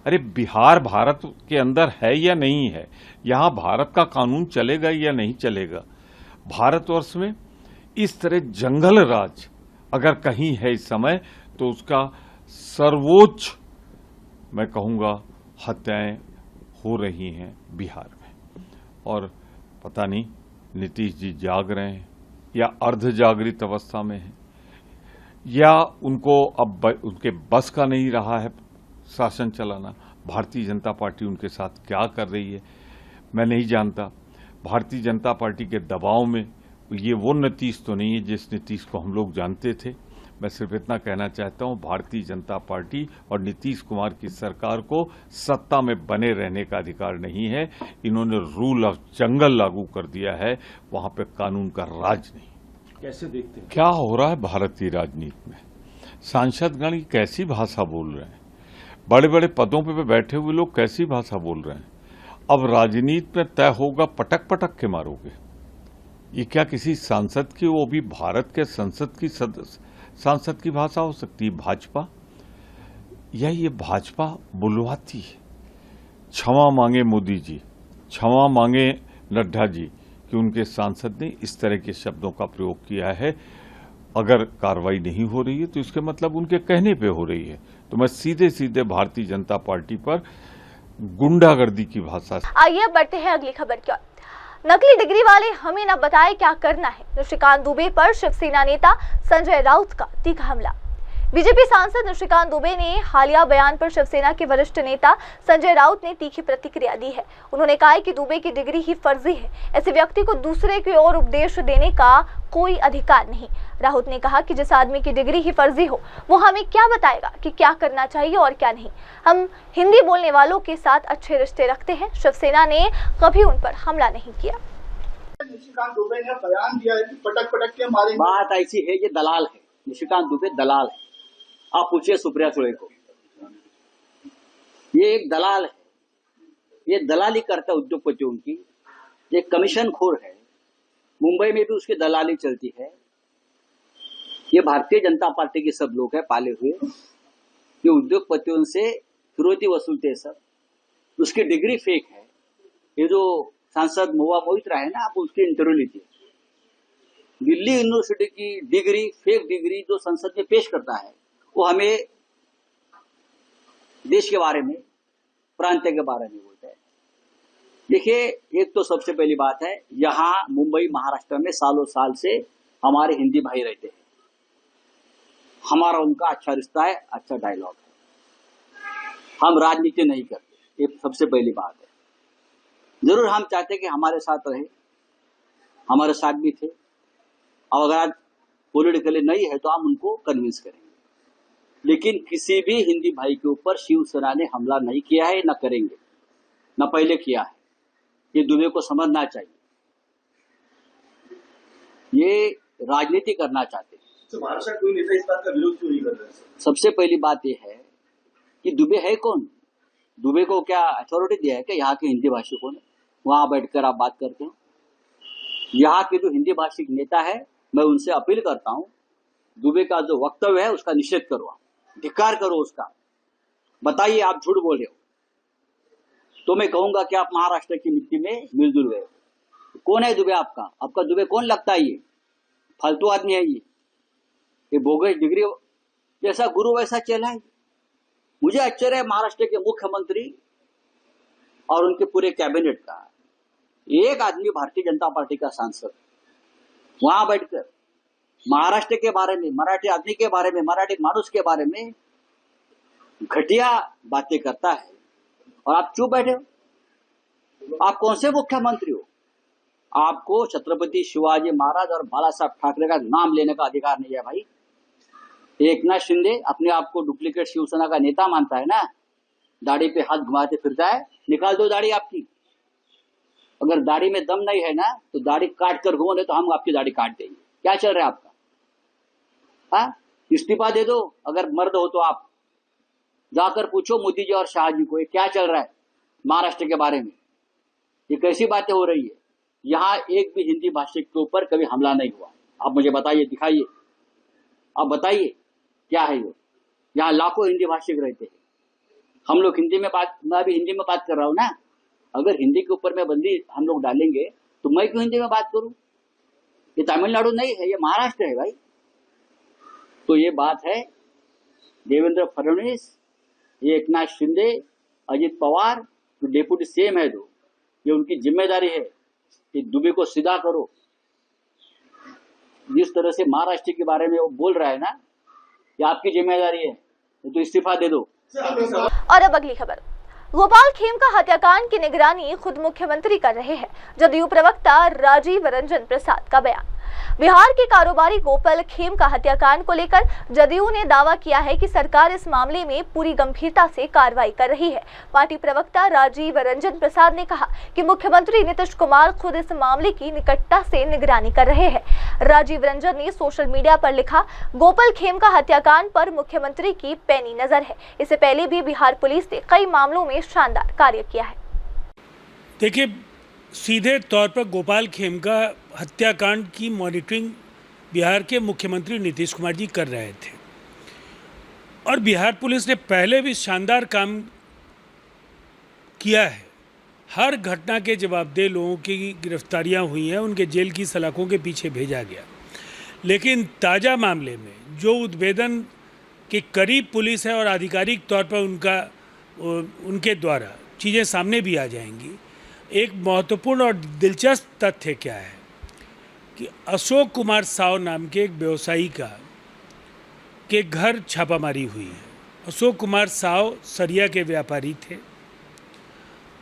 अरे बिहार भारत के अंदर है या नहीं है, यहाँ भारत का कानून चलेगा या नहीं चलेगा। भारतवर्ष में इस तरह जंगल राज अगर कहीं है इस समय तो उसका सर्वोच्च मैं कहूंगा हत्याएं हो रही हैं बिहार में। और पता नहीं नीतीश जी जाग रहे हैं या अर्ध जागृत अवस्था में हैं या उनको अब उनके बस का नहीं रहा है शासन चलाना। भारतीय जनता पार्टी उनके साथ क्या कर रही है मैं नहीं जानता। भारतीय जनता पार्टी के दबाव में ये वो नीतीश तो नहीं है जिस नीतीश को हम लोग जानते थे। मैं सिर्फ इतना कहना चाहता हूं, भारतीय जनता पार्टी और नीतीश कुमार की सरकार को सत्ता में बने रहने का अधिकार नहीं है। इन्होंने रूल ऑफ जंगल लागू कर दिया है, वहां पे कानून का राज नहीं। कैसे देखते हैं क्या हो रहा है भारतीय राजनीति में? सांसदगण कैसी भाषा बोल रहे हैं, बड़े बड़े पदों पे बैठे हुए लोग कैसी भाषा बोल रहे हैं। अब राजनीति में तय होगा पटक पटक के मारोगे। ये क्या किसी सांसद की, वो भी भारत के संसद की सांसद की भाषा हो सकती है? भाजपा या ये भाजपा बुलवाती है। क्षमा मांगे मोदी जी, क्षमा मांगे नड्डा जी कि उनके सांसद ने इस तरह के शब्दों का प्रयोग किया है। अगर कार्रवाई नहीं हो रही है तो इसके मतलब उनके कहने पे हो रही है। तो मैं सीधे सीधे भारतीय जनता पार्टी पर गुंडागर्दी की भाषा। आइए अब बढ़ते हैं अगली खबर की ओर। नकली डिग्री वाले हमें न बताए क्या करना है, निशिकांत दुबे पर शिवसेना नेता संजय राउत का तीखा हमला। बीजेपी सांसद निशिकांत दुबे ने हालिया बयान पर शिवसेना के वरिष्ठ नेता संजय राउत ने तीखी प्रतिक्रिया दी है। उन्होंने कहा है कि दुबे की डिग्री ही फर्जी है, ऐसे व्यक्ति को दूसरे की ओर उपदेश देने का कोई अधिकार नहीं। राउत ने कहा कि जिस आदमी की डिग्री ही फर्जी हो वो हमें क्या बताएगा कि क्या करना चाहिए और क्या नहीं। हम हिंदी बोलने वालों के साथ अच्छे रिश्ते रखते हैं। शिवसेना ने कभी उन पर हमला नहीं किया। निशिकांत दुबे ने बयान दिया है कि पटक पटक के मारेंगे। बात ऐसी है, ये दलाल है, निशिकांत दुबे दलाल है। आप पूछिए सुप्रिया सुळे को, ये एक दलाल है, ये दलाली करता है उद्योगपतियों की, ये कमीशन खोर है। मुंबई में भी उसकी दलाली चलती है। ये भारतीय जनता पार्टी के सब लोग हैं पाले हुए, ये उद्योगपतियों से फिरौती वसूलते हैं सब। उसकी डिग्री फेक है। ये जो सांसद महुआ मोहित्रा है ना, आप उसकी इंटरव्यू लीजिए। दिल्ली यूनिवर्सिटी की डिग्री, फेक डिग्री जो संसद में पेश करता है, वो हमें देश के बारे में, प्रांत के बारे में बोलता है। देखिए, एक तो सबसे पहली बात है, यहाँ मुंबई महाराष्ट्र में सालों साल से हमारे हिंदी भाई रहते हैं। हमारा उनका अच्छा रिश्ता है, अच्छा डायलॉग है। हम राजनीति नहीं करते, ये सबसे पहली बात है। जरूर हम चाहते कि हमारे साथ रहे, हमारे साथ भी थे। अब अगर आज पॉलिटिकली नहीं है तो हम उनको कन्विंस करेंगे। लेकिन किसी भी हिंदी भाई के ऊपर शिवसेना ने हमला नहीं किया है, न करेंगे, न पहले किया है। ये दुबे को समझना चाहिए। ये राजनीति करना चाहते हैं। तो महाराष्ट्र कोई नेता इस बात का विरोध क्यों नहीं कर रहे हैं? सबसे पहली बात यह है कि दुबे है कौन? दुबे को क्या अथॉरिटी दिया है कि यहाँ के हिंदी भाषिकों ने? वहां बैठकर आप बात करते हैं। यहाँ के जो हिंदी भाषिक नेता है, मैं उनसे अपील करता हूँ, दुबे का जो वक्तव्य है उसका निषेध करो, धिक्कार करो उसका। बताइए आप झूठ बोल रहे हो तो मैं कहूंगा कि आप महाराष्ट्र की मिट्टी में मिलजुल गए। कौन है दुबे आपका? आपका दुबे कौन लगता है? ये फालतू आदमी है। ये बोगस डिग्री जैसा गुरु वैसा चेला है। मुझे आश्चर्य है महाराष्ट्र के मुख्यमंत्री और उनके पूरे कैबिनेट का, एक आदमी भारतीय जनता पार्टी का सांसद वहां बैठकर महाराष्ट्र के बारे में, मराठी आदमी के बारे में, मराठी मानुस के बारे में घटिया बातें करता है और आप चुप बैठे हो। आप कौन से मुख्यमंत्री हो? आपको छत्रपति शिवाजी महाराज और बाला साहब ठाकरे का नाम लेने का अधिकार नहीं है भाई। एकनाथ शिंदे अपने आप को डुप्लीकेट शिवसेना का नेता मानता है ना, दाढ़ी पे हाथ घुमाते फिरता है। निकाल दो दाढ़ी आपकी। अगर दाढ़ी में दम नहीं है ना तो दाढ़ी काट कर घूमो, नहीं तो हम आपकी दाढ़ी काट देंगे। क्या चल रहा है आपका? हाँ, इस्तीफा दे दो अगर मर्द हो तो। आप जाकर पूछो मोदी जी और शाह जी को, ये क्या चल रहा है महाराष्ट्र के बारे में? ये कैसी बातें हो रही है? यहाँ एक भी हिंदी भाषिक के ऊपर कभी हमला नहीं हुआ। आप मुझे बताइए, दिखाइए, आप बताइए क्या है ये? यहाँ लाखों हिंदी भाषिक रहते हैं। हम लोग हिंदी में बात, मैं अभी हिंदी में बात कर रहा हूँ ना, अगर हिंदी के ऊपर में बंदी हम लोग डालेंगे तो मैं क्यों हिंदी में बात करूं? ये तमिलनाडु नहीं है, ये महाराष्ट्र है भाई। तो ये बात है देवेंद्र फडणवीस, ये एकनाथ शिंदे, अजित पवार जो डेप्यूटी सीएम है, दो ये उनकी जिम्मेदारी है कि दुबे को सीधा करो। जिस तरह से महाराष्ट्र के बारे में वो बोल रहा है ना, ये आपकी जिम्मेदारी है, तो इस्तीफा दे दो। और अब अगली खबर। गोपाल खेमका हत्याकांड की निगरानी खुद मुख्यमंत्री कर रहे हैं। जदयू प्रवक्ता राजीव रंजन प्रसाद का बयान। बिहार के कारोबारी गोपाल खेमका हत्याकांड को लेकर जदयू ने दावा किया है कि सरकार इस मामले में पूरी गंभीरता से कार्रवाई कर रही है। पार्टी प्रवक्ता राजीव रंजन प्रसाद ने कहा कि मुख्यमंत्री नीतीश कुमार खुद इस मामले की निकटता से निगरानी कर रहे हैं। राजीव रंजन ने सोशल मीडिया पर लिखा, गोपाल खेमका हत्याकांड पर मुख्यमंत्री की पैनी नजर है। इससे पहले भी बिहार पुलिस ने कई मामलों में शानदार कार्य किया है। देखिए, सीधे तौर पर गोपाल खेमका हत्याकांड की मॉनिटरिंग बिहार के मुख्यमंत्री नीतीश कुमार जी कर रहे थे और बिहार पुलिस ने पहले भी शानदार काम किया है। हर घटना के जवाबदेह लोगों की गिरफ्तारियां हुई हैं, उनके जेल की सलाखों के पीछे भेजा गया। लेकिन ताज़ा मामले में जो उद्भेदन के करीब पुलिस है और आधिकारिक तौर पर उनके द्वारा चीज़ें सामने भी आ जाएंगी। एक महत्वपूर्ण और दिलचस्प तथ्य क्या है कि अशोक कुमार साव नाम के एक व्यवसायी के घर छापामारी हुई है। अशोक कुमार साव सरिया के व्यापारी थे।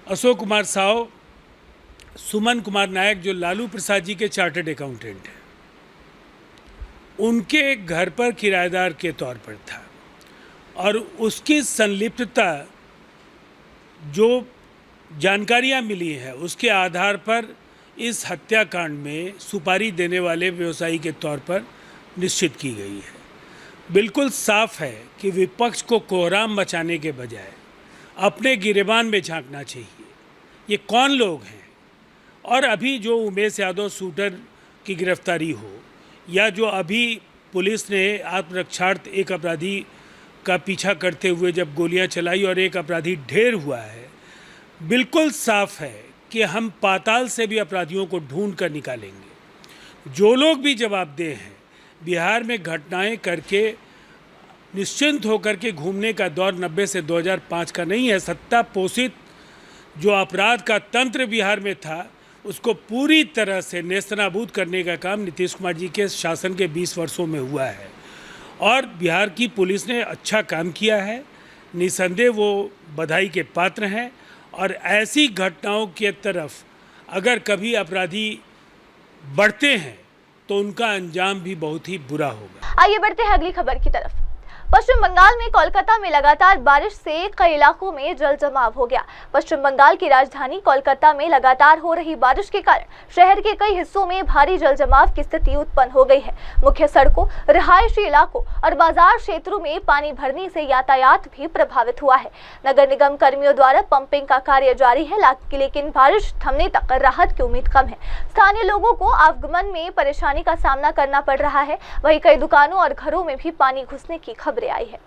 अशोक कुमार साव सुमन कुमार नायक जो लालू प्रसाद जी के चार्टर्ड अकाउंटेंट हैं, उनके घर पर किराएदार के तौर पर था और उसकी संलिप्तता जो जानकारियां मिली है उसके आधार पर इस हत्याकांड में सुपारी देने वाले व्यवसायी के तौर पर निश्चित की गई है। बिल्कुल साफ है कि विपक्ष को कोहराम मचाने के बजाय अपने गिरेबान में झांकना चाहिए। ये कौन लोग हैं? और अभी जो उमेश यादव शूटर की गिरफ्तारी हो या जो अभी पुलिस ने आत्मरक्षार्थ एक अपराधी का पीछा करते हुए जब गोलियां चलाई और एक अपराधी ढेर हुआ है, बिल्कुल साफ है कि हम पाताल से भी अपराधियों को ढूंढ कर निकालेंगे। जो लोग भी जवाबदेह हैं, बिहार में घटनाएं करके निश्चिंत होकर के घूमने का दौर 90 से 2005 का नहीं है। सत्ता पोषित जो अपराध का तंत्र बिहार में था, उसको पूरी तरह से नेस्तनाबूद करने का काम नीतीश कुमार जी के शासन के 20 वर्षों में हुआ है और बिहार की पुलिस ने अच्छा काम किया है। निसंदेह वो बधाई के पात्र हैं और ऐसी घटनाओं के तरफ अगर कभी अपराधी बढ़ते हैं तो उनका अंजाम भी बहुत ही बुरा होगा। आइए बढ़ते हैं अगली खबर की तरफ। पश्चिम बंगाल में कोलकाता में लगातार बारिश से कई इलाकों में जल जमाव हो गया। पश्चिम बंगाल की राजधानी कोलकाता में लगातार हो रही बारिश के कारण शहर के कई हिस्सों में भारी जल जमाव की स्थिति उत्पन्न हो गई है। मुख्य सड़कों, रिहायशी इलाकों और बाजार क्षेत्रों में पानी भरने से यातायात भी प्रभावित हुआ है। नगर निगम कर्मियों द्वारा पंपिंग का कार्य जारी है, लेकिन बारिश थमने तक राहत की उम्मीद कम है। स्थानीय लोगों को आवागमन में परेशानी का सामना करना पड़ रहा है। वहीं कई दुकानों और घरों में भी पानी घुसने की खबरें आई है।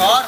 और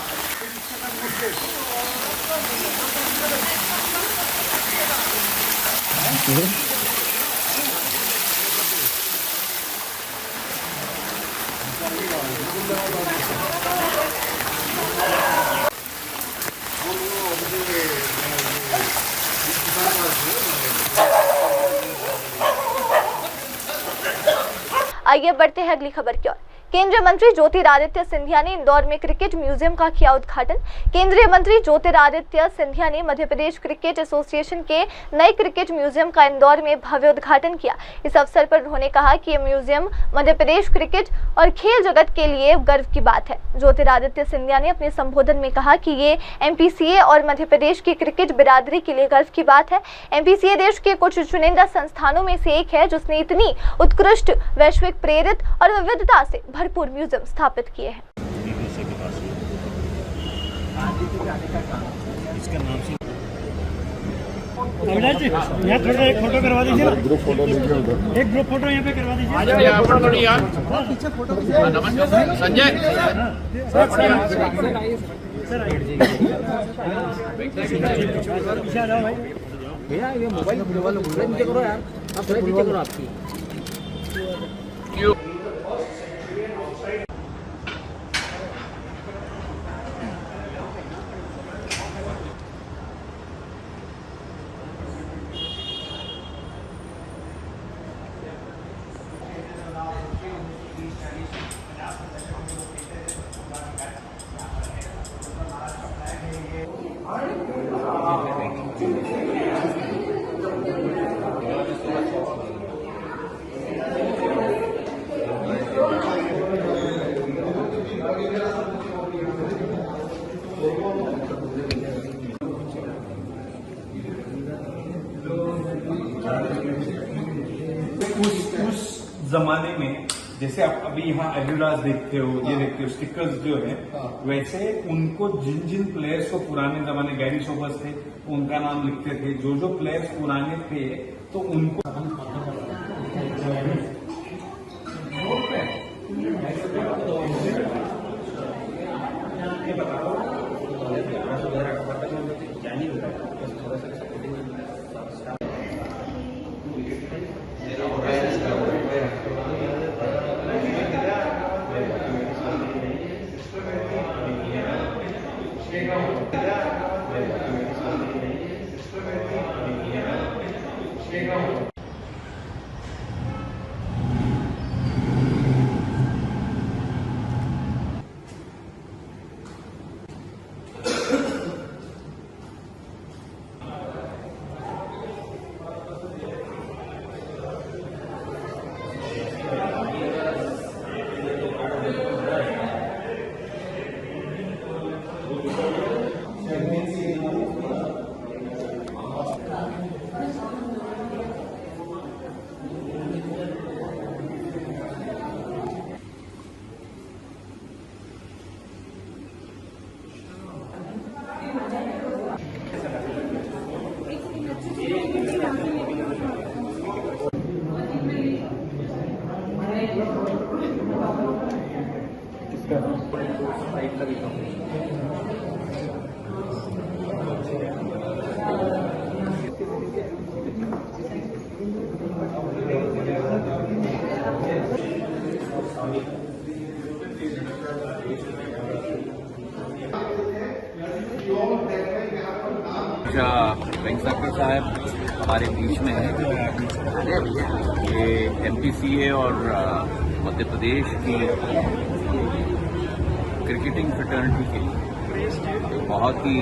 आइए बढ़ते हैं अगली खबर की ओर। केंद्रीय मंत्री ज्योतिरादित्य सिंधिया ने इंदौर में क्रिकेट म्यूजियम का किया उद्घाटन। केंद्रीय मंत्री ज्योतिरादित्य सिंधिया ने मध्य प्रदेश क्रिकेट एसोसिएशन के नए क्रिकेट म्यूजियम का इंदौर में भव्य उद्घाटन किया। इस अवसर पर उन्होंने कहा कि यह म्यूजियम मध्य प्रदेश क्रिकेट और खेल जगत के लिए गर्व की बात है। ज्योतिरादित्य सिंधिया ने अपने संबोधन में कहा कि ये एमपीसीए और मध्य प्रदेश की क्रिकेट बिरादरी के लिए गर्व की बात है। एमपीसीए देश के कुछ चुनिंदा संस्थानों में से एक है जिसने इतनी उत्कृष्ट, वैश्विक प्रेरित और विविधता से भरपूर म्यूजियम स्थापित किए हैं। अविनाश जी, यहाँ थोड़ा एक फोटो करवा दीजिए ना। ग्रुप फोटो लीजिए उधर। एक ग्रुप फोटो यहाँ पे करवा दीजिए। यहाँ पर थोड़ी यार। पीछे फोटो। नमस्कार संजय। पीछे आ जाओ भाई। भैया ये मोबाइल वाला बोल रहे हैं, नीचे करो यार। आप थोड़ा नीचे करो आपकी। उस जमाने में जैसे आप अभी यहाँ एडिडास देखते हो, ये देखते हो, स्टिकर्स जो है, वैसे उनको जिन जिन प्लेयर्स को पुराने जमाने गैरी सोबर्स थे उनका नाम लिखते थे। जो जो प्लेयर्स पुराने थे तो उनको वेंकटेश्वर साहब हमारे बीच में है। ये एमपीसीए और मध्य प्रदेश की क्रिकेटिंग फ्रेटर्निटी के लिए बहुत ही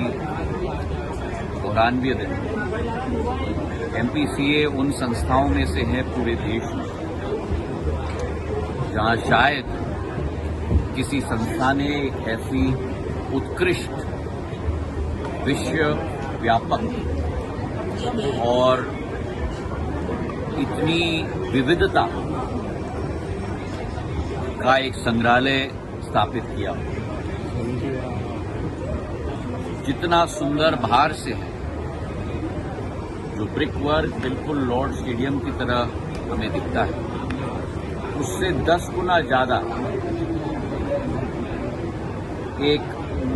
गौरवान्वित दिन। एमपीसीए उन संस्थाओं में से है पूरे देश में जहां शायद किसी संस्था ने ऐसी उत्कृष्ट विश्व व्यापक और इतनी विविधता का एक संग्रहालय स्थापित किया। जितना सुंदर बाहर से है, जो ब्रिक वर्क बिल्कुल लॉर्ड स्टेडियम की तरह हमें दिखता है, उससे 10 गुना ज्यादा एक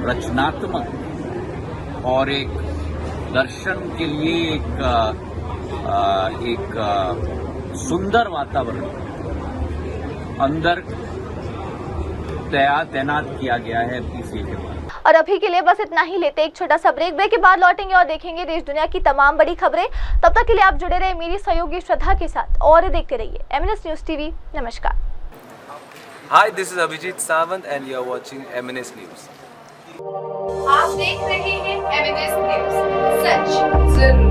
रचनात्मक और एक दर्शन के लिए एक सुंदर वातावरण अंदर तैनात किया गया है पीसीए के बाद। और अभी के लिए बस इतना ही, लेते एक छोटा सा ब्रेक के बाद लौटेंगे और देखेंगे देश दुनिया की तमाम बड़ी खबरें। तब तक के लिए आप जुड़े रहे मेरी सहयोगी श्रद्धा के साथ और देखते रहिए MNS न्यूज टीवी। नमस्कार। Hi, this is Abhijit Sawant and you are watching MNS News. आप देख रहे हैं MNS न्यूज, सच जरूर।